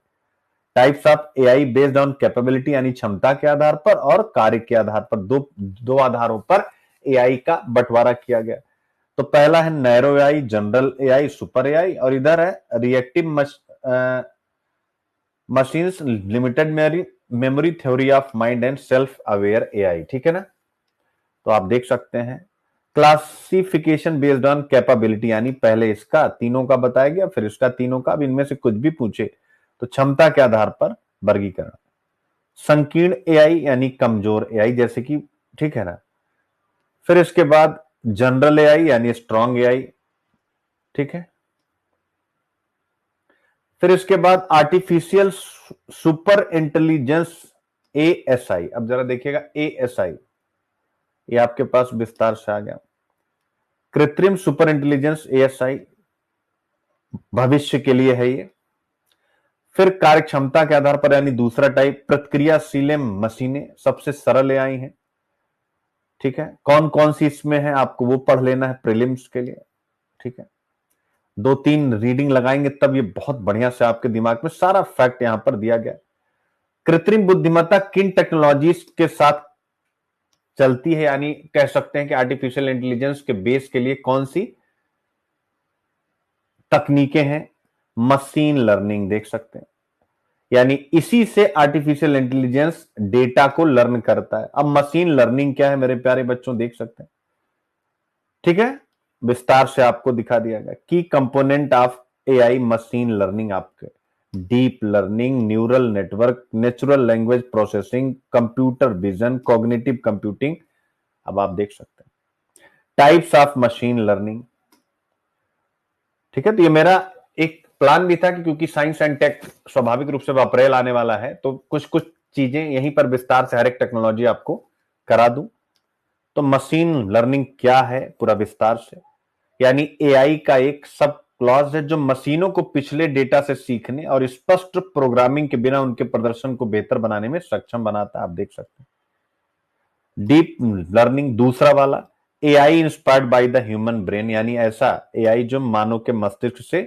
types of AI based on capability, यानी क्षमता के आधार पर और कार्य के आधार पर, दो आधारों पर एआई का बंटवारा किया गया। तो पहला है narrow AI, general AI, super AI, और इधर है reactive machines, limited memory, theory of mind and self aware AI. ठीक है ना, तो आप देख सकते हैं। क्लासिफिकेशन बेस्ड ऑन कैपेबिलिटी, यानी पहले इसका तीनों का बताया गया, फिर इसका तीनों का, अब इनमें से कुछ भी पूछे तो क्षमता के आधार पर वर्गीकरण। संकीर्ण एआई यानी कमजोर एआई, जैसे कि, ठीक है ना। फिर इसके बाद जनरल एआई यानी स्ट्रॉन्ग एआई। ठीक है, फिर इसके बाद आर्टिफिशियल सुपर इंटेलिजेंस, एएसआई। अब जरा देखिएगा, एएसआई ये आपके पास विस्तार से आ गया। कृत्रिम सुपर इंटेलिजेंस, एएसआई, भविष्य के लिए है ये। फिर कार्य क्षमता के आधार पर, यानी दूसरा टाइप, प्रतिक्रियाशील मशीनें, सबसे सरल एआई है। ठीक है, कौन कौन सी इसमें है आपको वो पढ़ लेना है प्रीलिम्स के लिए। ठीक है, 2-3 रीडिंग लगाएंगे तब ये बहुत बढ़िया से आपके दिमाग में सारा फैक्ट यहां पर दिया गया। कृत्रिम बुद्धिमत्ता किन टेक्नोलॉजीज के साथ चलती है, यानी कह सकते हैं कि आर्टिफिशियल इंटेलिजेंस के बेस के लिए कौन सी तकनीकें हैं। मशीन लर्निंग, देख सकते हैं, यानी इसी से आर्टिफिशियल इंटेलिजेंस डेटा को लर्न करता है। अब मशीन लर्निंग क्या है मेरे प्यारे बच्चों, देख सकते हैं। ठीक है, विस्तार से आपको दिखा दिया गया। की component of AI machine learning, आपके deep learning, neural network, natural language processing, computer vision, cognitive computing. अब आप देख सकते हैं टाइप्स ऑफ मशीन लर्निंग। ठीक है, तो ये मेरा एक प्लान भी था कि क्योंकि साइंस एंड टेक स्वाभाविक रूप से अप्रैल आने वाला है, तो कुछ कुछ चीजें यहीं पर विस्तार से हर एक टेक्नोलॉजी आपको करा दूं। तो मशीन लर्निंग क्या है पूरा विस्तार से, यानी एआई का एक सब क्लॉज है जो मशीनों को पिछले डेटा से सीखने और स्पष्ट प्रोग्रामिंग के बिना उनके प्रदर्शन को बेहतर बनाने में सक्षम बनाता है। आप देख सकते हैं। डीप लर्निंग दूसरा वाला, AI inspired by the human brain, यानी ऐसा एआई जो मानव के मस्तिष्क से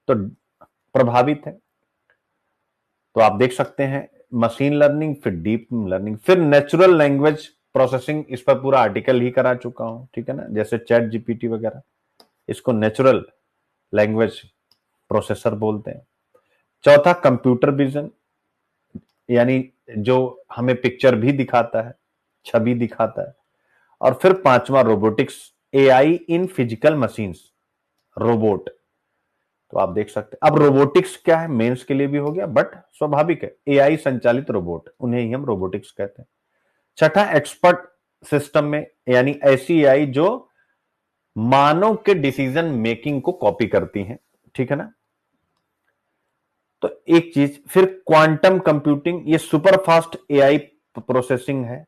तो प्रभावित है। तो आप देख सकते हैं मशीन लर्निंग, फिर डीप लर्निंग, फिर नेचुरल लैंग्वेज प्रोसेसिंग इस पर पूरा आर्टिकल ही करा चुका हूं, ठीक है ना, जैसे चैट जीपीटी वगैरह, इसको नेचुरल लैंग्वेज प्रोसेसर बोलते हैं। चौथा कंप्यूटर विजन, यानी जो हमें पिक्चर भी दिखाता है, छवि दिखाता है। और फिर पांचवा robotics, AI in physical machines, robot. तो आप देख सकते हैं अब रोबोटिक्स क्या है, मेंस के लिए भी हो गया, बट स्वाभाविक है, एआई संचालित रोबोट, उन्हें ही हम रोबोटिक्स कहते हैं। छठा एक्सपर्ट सिस्टम में, यानी ऐसी एआई जो मानव के डिसीजन मेकिंग को कॉपी करती हैं, ठीक है ना। तो एक चीज फिर क्वांटम कंप्यूटिंग, ये सुपर फास्ट एआई प्रोसेसिंग है।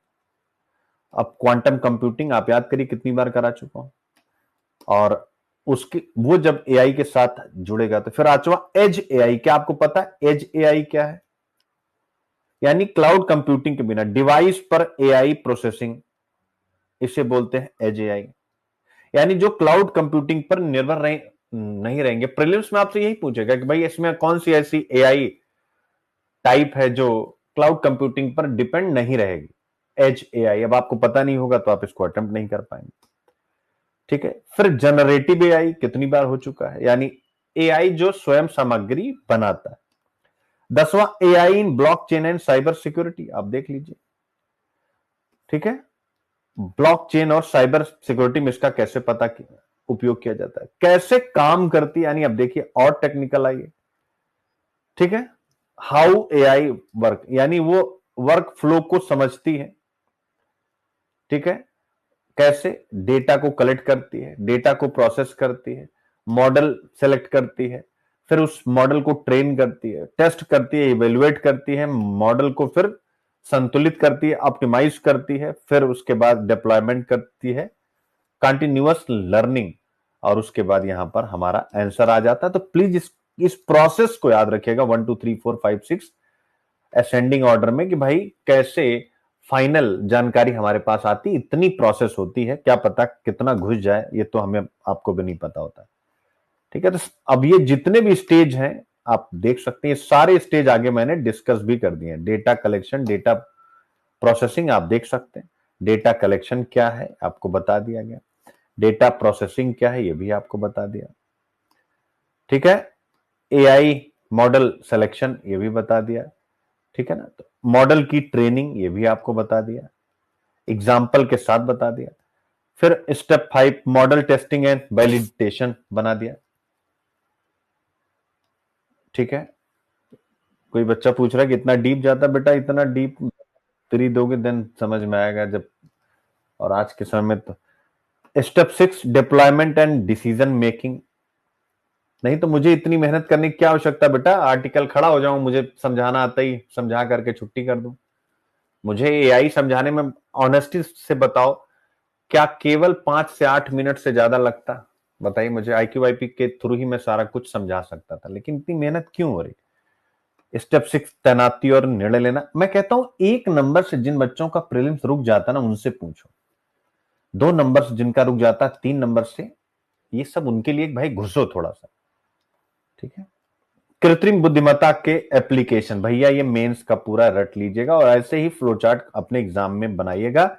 अब क्वांटम कंप्यूटिंग आप याद करिए कितनी बार करा चुका हूं, और उसकी वो जब एआई के साथ जुड़ेगा तो फिर आचवा एज एआई। क्या आपको पता है एज एआई क्या है? यानी क्लाउड कंप्यूटिंग के बिना डिवाइस पर एआई प्रोसेसिंग, इसे बोलते हैं एज एआई। यानी जो क्लाउड कंप्यूटिंग पर निर्भर नहीं रहेंगे। प्रीलिम्स में आपसे यही पूछेगा कि भाई इसमें कौन सी ऐसी एआई टाइप है जो क्लाउड कंप्यूटिंग पर डिपेंड नहीं रहेगी, एज एआई। अब आपको पता नहीं होगा तो आप इसको अटेम्प्ट नहीं कर पाएंगे, ठीक है। फिर जनरेटिव एआई कितनी बार हो चुका है, यानी एआई जो स्वयं सामग्री बनाता है। 10वां AI in blockchain and cyber security, आप देख लीजिए, ठीक है। ब्लॉकचेन और साइबर सिक्योरिटी में इसका कैसे उपयोग किया जाता है, कैसे काम करती है, यानी अब देखिए और टेक्निकल आइए, ठीक है। हाउ एआई वर्क, यानी वो वर्क फ्लो को समझती है, ठीक है। कैसे डेटा को कलेक्ट करती है, डेटा को प्रोसेस करती है, मॉडल सेलेक्ट करती है, फिर उस मॉडल को ट्रेन करती है, टेस्ट करती है, इवेल्युएट करती है, मॉडल को फिर संतुलित करती है, ऑप्टिमाइज करती है, फिर उसके बाद डिप्लॉयमेंट करती है, कंटिन्यूअस लर्निंग, और उसके बाद यहां पर हमारा आंसर आ जाता है। तो प्लीज इस प्रोसेस को याद रखिएगा 1 2 3 4 5 6 असेंडिंग ऑर्डर में, कि भाई कैसे फाइनल जानकारी हमारे पास आती, इतनी प्रोसेस होती है, क्या पता कितना घुस जाए, ये तो हमें आपको भी नहीं पता होता, ठीक है। तो अब ये जितने भी स्टेज हैं आप देख सकते हैं, सारे स्टेज आगे मैंने डिस्कस भी कर दिए हैं। डेटा कलेक्शन, डेटा प्रोसेसिंग आप देख सकते हैं, डेटा कलेक्शन क्या है आपको बता दिया गया, डेटा प्रोसेसिंग क्या है ये भी आपको बता दिया, ठीक है। एआई मॉडल सिलेक्शन ये भी बता दिया, ठीक है ना। तो मॉडल की ट्रेनिंग ये भी आपको बता दिया, एग्जाम्पल के साथ बता दिया। फिर step 5 model testing and validation बना दिया, ठीक है। कोई बच्चा पूछ रहा है कि इतना डीप जाता, बेटा इतना डीप फ्री दोगे देन समझ में आएगा जब, और आज के समय में तो step 6 deployment and decision making. नहीं तो मुझे इतनी मेहनत करने की क्या आवश्यकता बेटा, आर्टिकल खड़ा हो जाऊं, मुझे समझाना आता ही समझा करके छुट्टी कर दूं। मुझे एआई समझाने में ऑनेस्टी से बताओ, क्या केवल 5 से 8 मिनट से ज्यादा लगता? बताइए मुझे, आईक्यू वाईपी के थ्रू ही मैं सारा कुछ समझा सकता था, लेकिन इतनी मेहनत क्यों हो रही? स्टेप 6 तैनाती और निर्णय लेना। मैं कहता हूं 1 नंबर से जिन बच्चों का प्रीलिम्स रुक जाता ना उनसे पूछो, 2 नंबर से जिनका रुक जाता, 3 नंबर से, ये सब उनके लिए भाई घुसो थोड़ा सा, ठीक है। कृत्रिम बुद्धिमत्ता के एप्लीकेशन, भैया ये मेंस का पूरा रट लीजिएगा और ऐसे ही फ्लो चार्ट अपने एग्जाम में बनाइएगा।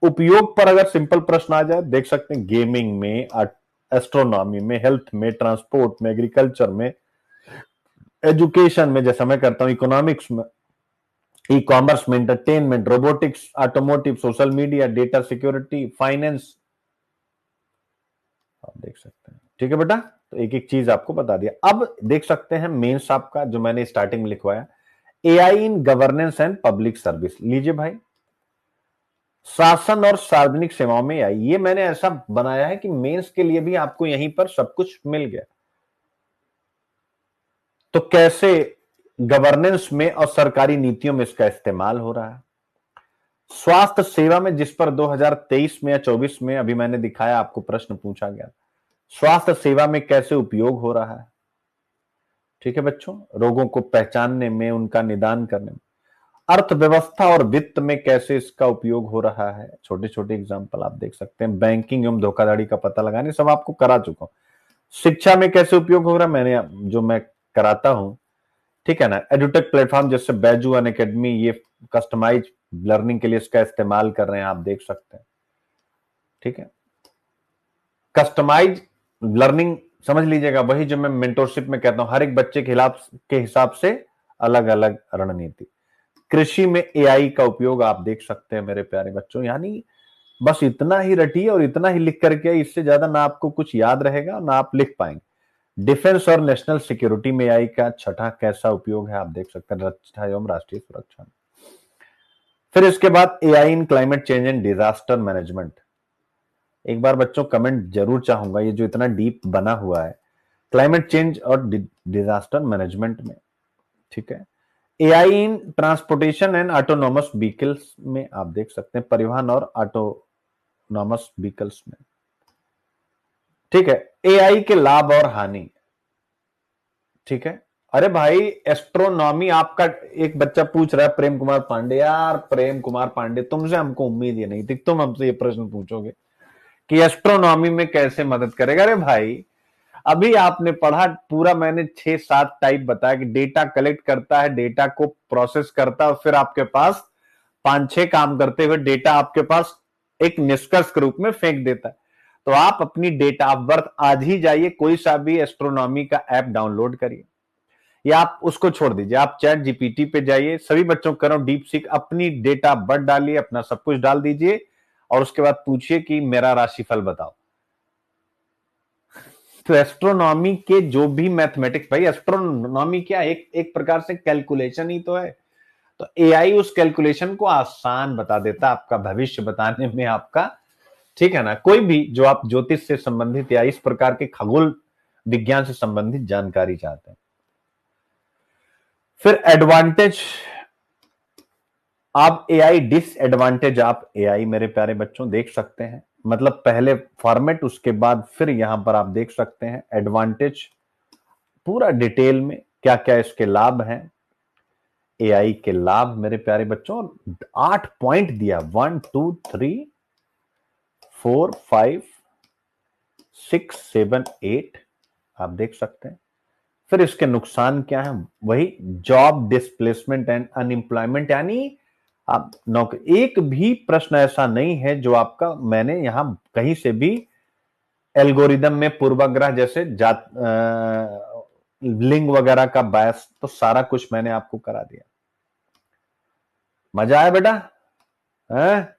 उपयोग पर अगर सिंपल प्रश्न आ जाए, देख सकते हैं गेमिंग में, एस्ट्रोनॉमी में, हेल्थ में, ट्रांसपोर्ट में, एग्रीकल्चर में, एजुकेशन में जैसा मैं करता हूं, इकोनॉमिक्स में, ई कॉमर्स में, entertainment, robotics, automotive, social media, data security, finance, आप देख सकते हैं, ठीक है बेटा। तो एक एक चीज आपको बता दिया। अब देख सकते हैं मेंस आपका जो मैंने स्टार्टिंग में लिखवाया, AI in governance and public service. लीजिए भाई, शासन और सार्वजनिक सेवाओं में एआई, ये मैंने ऐसा बनाया है कि मेंस के लिए भी आपको यहीं पर सब कुछ मिल गया। तो कैसे गवर्नेंस में और सरकारी नीतियों में इसका इस्तेमाल हो रहा है। स्वास्थ्य सेवा में, जिस पर 2023 में या 24 में अभी मैंने दिखाया, आपको प्रश्न पूछा गया, स्वास्थ्य सेवा में कैसे उपयोग हो रहा है, ठीक है बच्चों। रोगों को पहचानने में, उनका निदान करने में। अर्थव्यवस्था और वित्त में कैसे इसका उपयोग हो रहा है, छोटे छोटे एग्जांपल आप देख सकते हैं। बैंकिंग एवं धोखाधड़ी का पता लगाने, सब आपको करा चुका हूं। शिक्षा में कैसे उपयोग हो रहा है, मैंने जो मैं कराता हूं, ठीक है ना। एडुटेक प्लेटफॉर्म जैसे बैजू अन अकेडमी, ये कस्टमाइज लर्निंग के लिए इसका इस्तेमाल कर रहे हैं, आप देख सकते हैं। ठीक है, कस्टमाइज लर्निंग समझ लीजिएगा, वही जो मैं मेंटोरशिप में कहता हूं, हर एक बच्चे के हिसाब से अलग अलग रणनीति। कृषि में एआई का उपयोग आप देख सकते हैं मेरे प्यारे बच्चों, यानी बस इतना ही रटिए और इतना ही लिख करके, इससे ज्यादा ना आपको कुछ याद रहेगा ना आप लिख पाएंगे। डिफेंस और नेशनल सिक्योरिटी में एआई का छठा कैसा उपयोग है, आप देख सकते हैं, रक्षा एवं राष्ट्रीय सुरक्षा में। फिर इसके बाद AI in climate change and disaster management. एक बार बच्चों कमेंट जरूर चाहूंगा, ये जो इतना डीप बना हुआ है क्लाइमेट चेंज और डिजास्टर मैनेजमेंट में। ठीक है, AI in transportation and autonomous vehicles में आप देख सकते हैं, परिवहन और ऑटोनोमस व्हीकल्स में। ठीक है, एआई के लाभ और हानि। ठीक है, अरे भाई एस्ट्रोनॉमी आपका एक बच्चा पूछ रहा है, प्रेम कुमार पांडे। यार प्रेम कुमार पांडे, तुमसे हमको उम्मीद ही नहीं थी तुम हमसे ये प्रश्न पूछोगे कि एस्ट्रोनॉमी में कैसे मदद करेगा। अरे भाई अभी आपने पढ़ा पूरा, मैंने 6-7 टाइप बताया कि डेटा कलेक्ट करता है, डेटा को प्रोसेस करता है और फिर आपके पास 5-6 काम करते हुए डेटा आपके पास एक निष्कर्ष के रूप में फेंक देता है। तो आप अपनी डेट ऑफ बर्थ आज ही जाइए, कोई सा भी एस्ट्रोनॉमी का ऐप डाउनलोड करिए, या आप उसको छोड़ दीजिए, आप चैट जीपीटी पे जाइए, सभी बच्चों करो डीप सीक, अपनी डेट ऑफ बर्थ डालिए, अपना सब कुछ डाल दीजिए और उसके बाद पूछिए कि मेरा राशिफल बताओ। तो एस्ट्रोनॉमी के जो भी मैथमेटिक्स, भाई एस्ट्रोनॉमी क्या एक प्रकार से कैलकुलेशन ही तो है। तो एआई उस कैलकुलेशन को आसान बता देता है, आपका भविष्य बताने में आपका। ठीक है ना, कोई भी जो आप ज्योतिष से संबंधित या इस प्रकार के खगोल विज्ञान से संबंधित जानकारी चाहते हैं। फिर एडवांटेज आप एआई, डिसएडवांटेज आप एआई मेरे प्यारे बच्चों देख सकते हैं, मतलब पहले फॉर्मेट उसके बाद फिर यहां पर आप देख सकते हैं एडवांटेज पूरा डिटेल में क्या क्या इसके लाभ हैं। एआई के लाभ मेरे प्यारे बच्चों 8 पॉइंट दिया, 1 2 3 4 5 6 7 8 आप देख सकते हैं। फिर इसके नुकसान क्या है, वही जॉब डिस्प्लेसमेंट एंड अनएम्प्लॉयमेंट, यानी आप नौकरी, एक भी प्रश्न ऐसा नहीं है जो आपका, मैंने यहां कहीं से भी एल्गोरिदम में पूर्वाग्रह जैसे जात लिंग वगैरह का बायस, तो सारा कुछ मैंने आपको करा दिया। मजा आया बेटा है?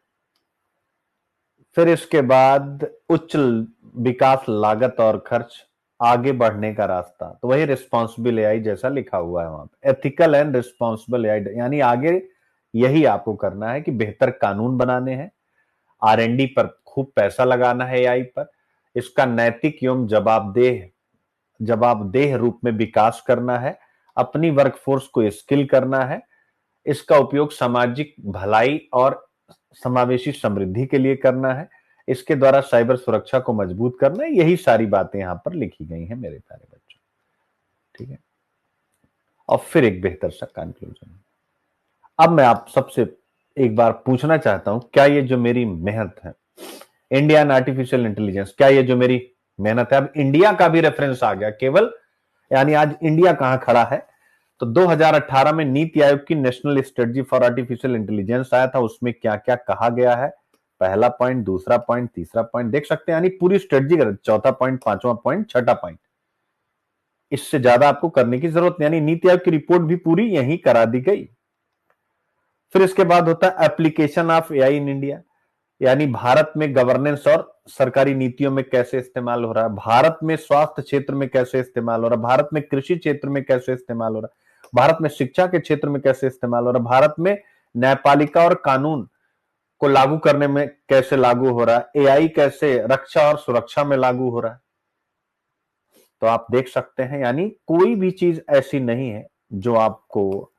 फिर इसके बाद उच्च विकास लागत और खर्च, आगे बढ़ने का रास्ता, तो वही रिस्पॉन्सिबल एआई जैसा लिखा हुआ है वहां पे, एथिकल एंड रिस्पॉन्सिबल एआई, यानी आगे यही आपको करना है कि बेहतर कानून बनाने हैं, आरएनडी पर खूब पैसा लगाना है एआई पर, इसका नैतिक एवं जवाबदेह रूप में विकास करना है, अपनी वर्कफोर्स को स्किल करना है, इसका उपयोग सामाजिक भलाई और समावेशी समृद्धि के लिए करना है, इसके द्वारा साइबर सुरक्षा को मजबूत करना है। यही सारी बातें यहां पर लिखी गई हैं मेरे प्यारे बच्चों। ठीक है, और फिर एक बेहतर सा कंक्लूजन। अब मैं आप सबसे एक बार पूछना चाहता हूं, क्या ये जो मेरी मेहनत है इंडियन आर्टिफिशियल इंटेलिजेंस, क्या ये जो मेरी मेहनत है, अब इंडिया का भी रेफरेंस आ गया केवल, यानी आज इंडिया कहां खड़ा है, तो 2018 में नीति आयोग की national strategy for artificial intelligence आया था, उसमें क्या क्या कहा गया है, पहला पॉइंट, दूसरा पॉइंट, तीसरा पॉइंट देख सकते हैं, यानी पूरी स्ट्रेटजी का चौथा पॉइंट, पांचवा पॉइंट, छठा पॉइंट, इससे ज्यादा आपको करने की जरूरत नहीं, यानी नीति आयोग की रिपोर्ट भी पूरी यहीं करा दी गई। फिर इसके बाद होता है application of AI in India, यानी भारत में गवर्नेंस और सरकारी नीतियों में कैसे इस्तेमाल हो रहा है, भारत में स्वास्थ्य क्षेत्र में कैसे इस्तेमाल हो रहा है, भारत में कृषि क्षेत्र में कैसे इस्तेमाल हो रहा है, भारत में शिक्षा के क्षेत्र में कैसे इस्तेमाल हो रहा है, भारत में न्यायपालिका और कानून को लागू करने में कैसे लागू हो रहा है, एआई कैसे रक्षा और सुरक्षा में लागू हो रहा है। तो आप देख सकते हैं, यानी कोई भी चीज ऐसी नहीं है जो आपको,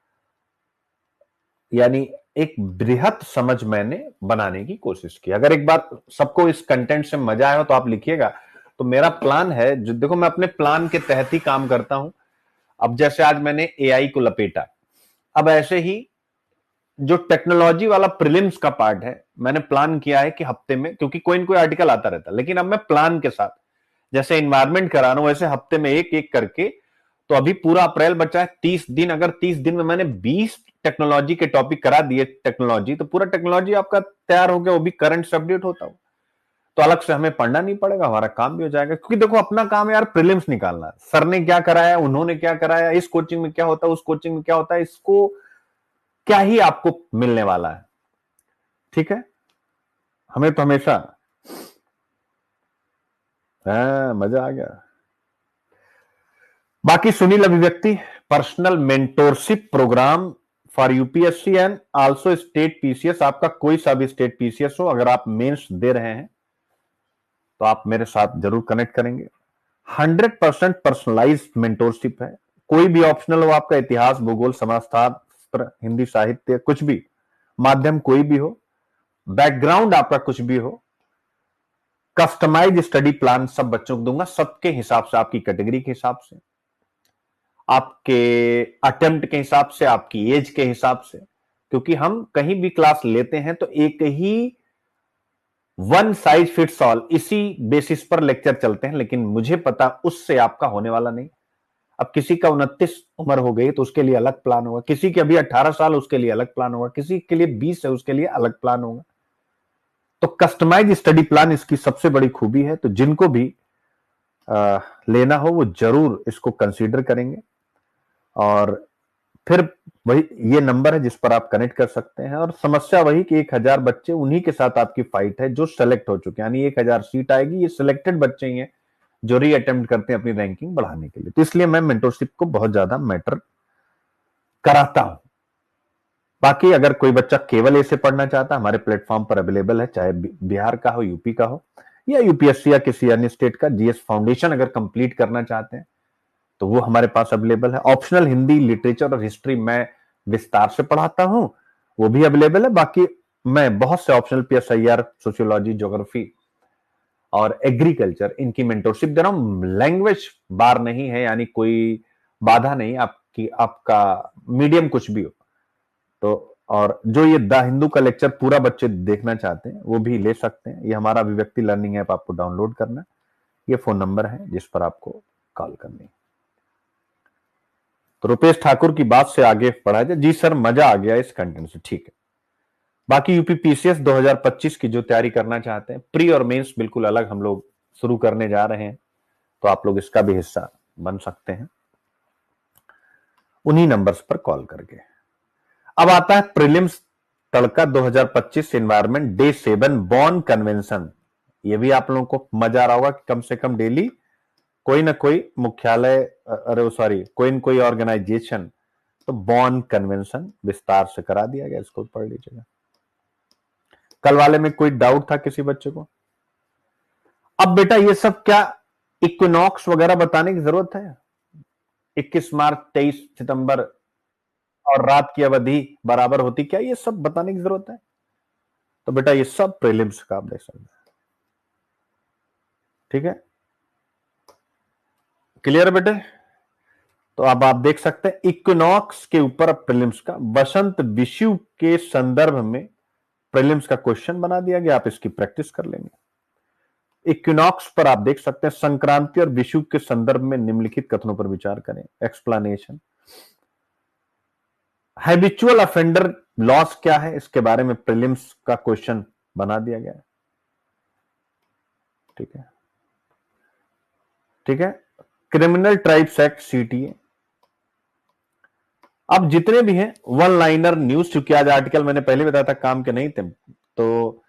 यानी एक बृहत समझ मैंने बनाने की कोशिश की। अगर एक बार सबको इस कंटेंट से मजा आया हो तो आप लिखिएगा। तो मेरा प्लान है, जो देखो मैं अपने प्लान के तहत ही काम करता हूं। अब जैसे आज मैंने एआई को लपेटा, अब ऐसे ही जो टेक्नोलॉजी वाला प्रीलिम्स का पार्ट है, मैंने प्लान किया है कि हफ्ते में, क्योंकि कोई ना कोई आर्टिकल आता रहता है, लेकिन अब मैं प्लान के साथ, जैसे इन्वायरमेंट करा रहा हूं वैसे हफ्ते में एक एक करके, तो अभी पूरा अप्रैल बचा है 30 दिन, अगर 30 दिन में मैंने 20 टेक्नोलॉजी के टॉपिक करा दिए टेक्नोलॉजी, तो पूरा टेक्नोलॉजी आपका तैयार हो गया, वो भी करंट से अपडेट होता हो, तो अलग से हमें पढ़ना नहीं पड़ेगा, हमारा काम भी हो जाएगा। क्योंकि देखो अपना काम है यार प्रीलिम्स निकालना, सर ने क्या कराया, उन्होंने क्या कराया, इस कोचिंग में क्या होता है, उस कोचिंग में क्या होता है, इसको क्या ही आपको मिलने वाला है। ठीक है, हमें तो हमेशा मजा आ गया। बाकी Sunil Abhivyakti, personal mentorship programme for UPSC and also state PCS. आपका कोई सा भी स्टेट पीसीएस हो, अगर आप मेंस दे रहे हैं तो आप मेरे साथ जरूर कनेक्ट करेंगे। 100% पर्सनलाइज मेंटोरशिप है। कोई भी ऑप्शनल हो आपका, इतिहास, भूगोल, समाजशास्त्र, हिंदी साहित्य, कुछ भी माध्यम कोई भी हो, बैकग्राउंड आपका कुछ भी हो, कस्टमाइज स्टडी प्लान सब बच्चों को दूंगा, सबके हिसाब से, आपकी कैटेगरी के हिसाब से, आपके अटेम्प्ट के हिसाब से, आपकी एज के हिसाब से। क्योंकि हम कहीं भी क्लास लेते हैं तो एक ही वन साइज फिट्स ऑल, इसी बेसिस पर लेक्चर चलते हैं, लेकिन मुझे पता उससे आपका होने वाला नहीं। अब किसी का 29 उम्र हो गई तो उसके लिए अलग प्लान होगा, किसी के अभी 18 साल उसके लिए अलग प्लान होगा, किसी के लिए 20 है उसके लिए अलग प्लान होगा। तो कस्टमाइज स्टडी प्लान इसकी सबसे बड़ी खूबी है। तो जिनको भी लेना हो वो जरूर इसको कंसीडर करेंगे। और फिर वही ये नंबर है जिस पर आप कनेक्ट कर सकते हैं। और समस्या वही कि 1000 बच्चे, उन्हीं के साथ आपकी फाइट है जो सेलेक्ट हो चुके हैं, यानी 1000 सीट आएगी, ये सिलेक्टेड बच्चे ही हैं जो री अटेम्प्ट करते हैं अपनी रैंकिंग बढ़ाने के लिए। तो इसलिए मैं मेंटरशिप को बहुत ज्यादा मैटर कराता हूं। बाकी अगर कोई बच्चा केवल ऐसे पढ़ना चाहता है, हमारे प्लेटफॉर्म पर अवेलेबल है, चाहे बिहार का हो, यूपी का हो, या यूपीएससी या किसी अन्य स्टेट का जीएस फाउंडेशन अगर कंप्लीट करना चाहते हैं तो वो हमारे पास अवेलेबल है। ऑप्शनल हिंदी, लिटरेचर और हिस्ट्री मैं विस्तार से पढ़ाता हूं, वो भी अवेलेबल है। बाकी मैं बहुत से ऑप्शनल पीएसआईआर, सोशियोलॉजी, ज्योग्राफी और एग्रीकल्चर, इनकी मेंटरशिप दे रहा हूं। लैंग्वेज बार नहीं है, यानी कोई बाधा नहीं आपकी, आपका मीडियम कुछ भी हो तो। और जो ये द हिंदू का लेक्चर पूरा बच्चे देखना चाहते हैं वो भी ले सकते हैं। ये हमारा अभिव्यक्ति लर्निंग ऐप आपको डाउनलोड करना, ये फोन नंबर है जिस पर आपको कॉल करनी है। तो रुपेश ठाकुर की बात से आगे बढ़ा जाए। जी सर, मजा आ गया इस कंटेंट से। ठीक है, बाकी यूपी पीसीएस 2025 की जो तैयारी करना चाहते हैं, प्री और मेंस बिल्कुल अलग हम लोग शुरू करने जा रहे हैं, तो आप लोग इसका भी हिस्सा बन सकते हैं उन्हीं नंबर्स पर कॉल करके। अब आता है प्रीलिम्स तड़का 2025 एनवायरमेंट डे 7 बॉर्न कन्वेंशन। ये भी आप लोगों को मजा आ रहा होगा कि कम से कम डेली कोई ना कोई मुख्यालय, अरे सॉरी, कोई न कोई ऑर्गेनाइजेशन, तो बॉर्न कन्वेंशन विस्तार से करा दिया गया, इसको पढ़ लीजिएगा। कल वाले में कोई डाउट था किसी बच्चे को? अब बेटा ये सब क्या इक्विनॉक्स वगैरह बताने की जरूरत है? 21 मार्च, 23 सितंबर और रात की अवधि बराबर होती, क्या ये सब बताने की जरूरत है? तो बेटा ये सब प्रीलिम्स का आप देख सकते हैं। ठीक है, क्लियर है बेटे? तो अब आप देख सकते हैं इक्विनॉक्स के ऊपर प्रीलिम्स का, बसंत विषु के संदर्भ में प्रीलिम्स का क्वेश्चन बना दिया गया, आप इसकी प्रैक्टिस कर लेंगे। इक्विनॉक्स पर आप देख सकते हैं संक्रांति और विषु के संदर्भ में निम्नलिखित कथनों पर विचार करें, एक्सप्लेनेशन। हैबिचुअल अफेंडर लॉस क्या है, इसके बारे में प्रीलिम्स का क्वेश्चन बना दिया गया है। ठीक है, ठीक है। Criminal tribes act, CTA. अब जितने भी हैं वन लाइनर न्यूज, चूंकि आज आर्टिकल मैंने पहले बताया था काम के नहीं थे, तो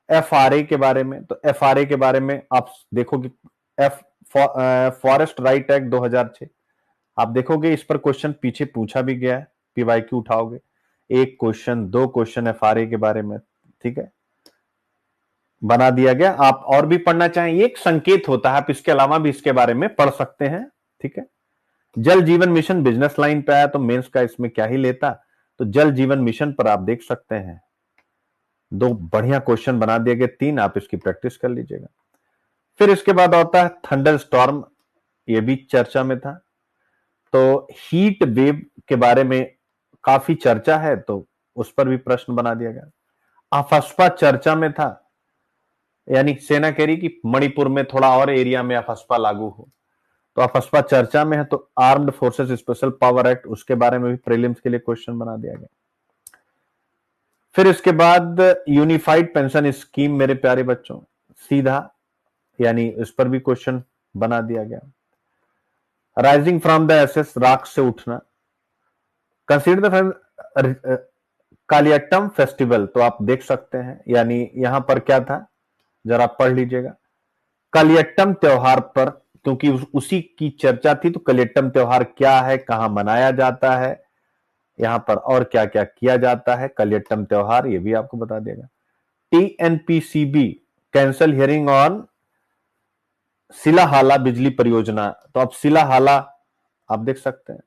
एफआरए के बारे में, तो एफआरए के बारे में आप देखोगे, फॉरेस्ट राइट एक्ट 2006, आप देखोगे इस पर क्वेश्चन पीछे पूछा भी गया है, पीवाईक्यू उठाओगे, एक क्वेश्चन, दो क्वेश्चन एफआरए के बारे में, ठीक है, बना दिया गया। आप और भी पढ़ना चाहें, ये एक संकेत होता है, आप इसके अलावा भी इसके बारे में पढ़ सकते हैं। ठीक है, जल जीवन मिशन बिजनेस लाइन पे आया तो मेंस का इसमें क्या ही लेता, तो जल जीवन मिशन पर आप देख सकते हैं दो बढ़िया क्वेश्चन बना दिए गए, 3, आप इसकी प्रैक्टिस कर लीजिएगा। फिर इसके बाद आता है थंडर स्टॉर्म, ये भी चर्चा में था, तो हीट वेव के बारे में काफी चर्चा है, तो उस पर भी प्रश्न बना दिया गया। अफस्पा चर्चा में था, यानी सेना कह रही कि मणिपुर में थोड़ा और एरिया में अफस्पा लागू हो, तो अफस्पा चर्चा में है, तो armed forces special power act, उसके बारे में भी प्रीलिम्स के लिए क्वेश्चन बना दिया गया। फिर इसके बाद यूनिफाइड पेंशन स्कीम मेरे प्यारे बच्चों, सीधा यानी इस पर भी क्वेश्चन बना दिया गया। राइजिंग फ्रॉम द एसेस, राख से उठना। कंसीडर द कालियट्टम फेस्टिवल, तो आप देख सकते हैं, यानी यहां पर क्या था, जरा पढ़ लीजिएगा। कलियट्टम त्योहार पर, क्योंकि उसी की चर्चा थी, तो कलियट्टम त्योहार क्या है, कहां मनाया जाता है, यहां पर और क्या क्या किया जाता है कलियट्टम त्योहार, ये भी आपको बता देगा। TNPCB cancel hearing on Sillahalla बिजली परियोजना, तो अब सिलाहाला आप देख सकते हैं,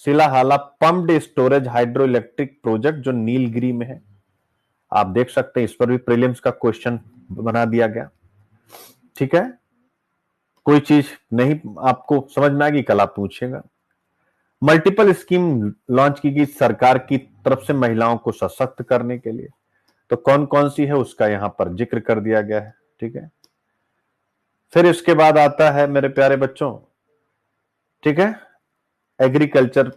Sillahalla pumped storage hydro electric project जो नीलगिरी में है, आप देख सकते हैं, इस पर भी प्रीलिम्स का क्वेश्चन बना दिया गया। ठीक है, कोई चीज नहीं आपको समझ में आएगी, कल आप पूछेगा। मल्टीपल स्कीम लॉन्च की गई सरकार की तरफ से महिलाओं को सशक्त करने के लिए, तो कौन कौन सी है उसका यहां पर जिक्र कर दिया गया है। ठीक है, फिर इसके बाद आता है मेरे प्यारे बच्चों, ठीक है, एग्रीकल्चर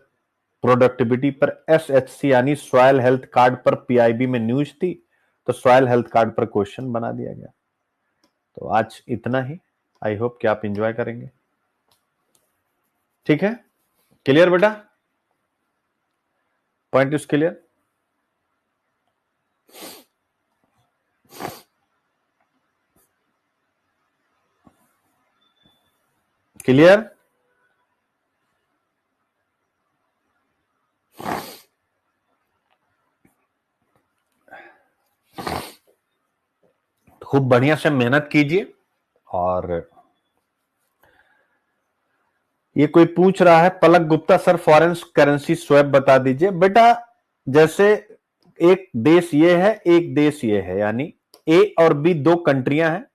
प्रोडक्टिविटी पर एसएचसी यानी सॉइल हेल्थ कार्ड पर पीआईबी में न्यूज थी, तो सॉइल हेल्थ कार्ड पर क्वेश्चन बना दिया गया। तो आज इतना ही, आई होप कि आप एंजॉय करेंगे। ठीक है, क्लियर बेटा, पॉइंट इज क्लियर। क्लियर, खूब बढ़िया से मेहनत कीजिए। और ये कोई पूछ रहा है, Palak Gupta sir foreign currency swap बता दीजिए। बेटा जैसे एक देश ये है, एक देश ये है, यानी ए और बी दो कंट्रियां हैं,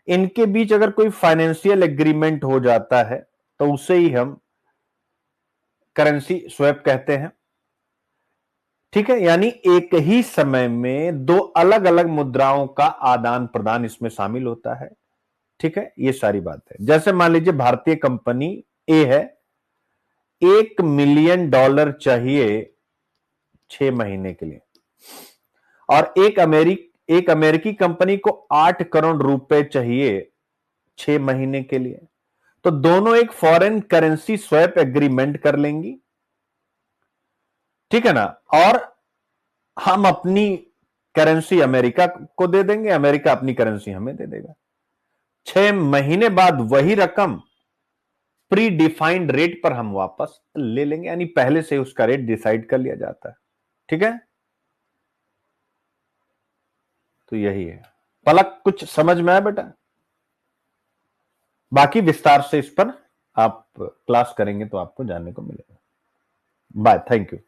इनके बीच अगर कोई फाइनेंशियल एग्रीमेंट हो जाता है तो उसे ही हम करेंसी स्वैप कहते हैं। ठीक है, यानी एक ही समय में दो अलग अलग मुद्राओं का आदान प्रदान इसमें शामिल होता है। ठीक है, ये सारी बात है। जैसे मान लीजिए भारतीय कंपनी ए है, $1 मिलियन चाहिए 6 महीने के लिए, और एक अमेरिकी कंपनी को 8 करोड़ रुपए चाहिए 6 महीने के लिए, तो दोनों एक फॉरेन करेंसी स्वैप एग्रीमेंट कर लेंगी। ठीक है ना, और हम अपनी करेंसी अमेरिका को दे देंगे, अमेरिका अपनी करेंसी हमें दे देगा। 6 महीने बाद वही रकम प्री डिफाइंड रेट पर हम वापस ले लेंगे, यानी पहले से उसका रेट डिसाइड कर लिया जाता है। ठीक है, तो यही है। पलक कुछ समझ में आया बेटा? बाकी विस्तार से इस पर आप क्लास करेंगे तो आपको जानने को मिलेगा। Bye, thank you.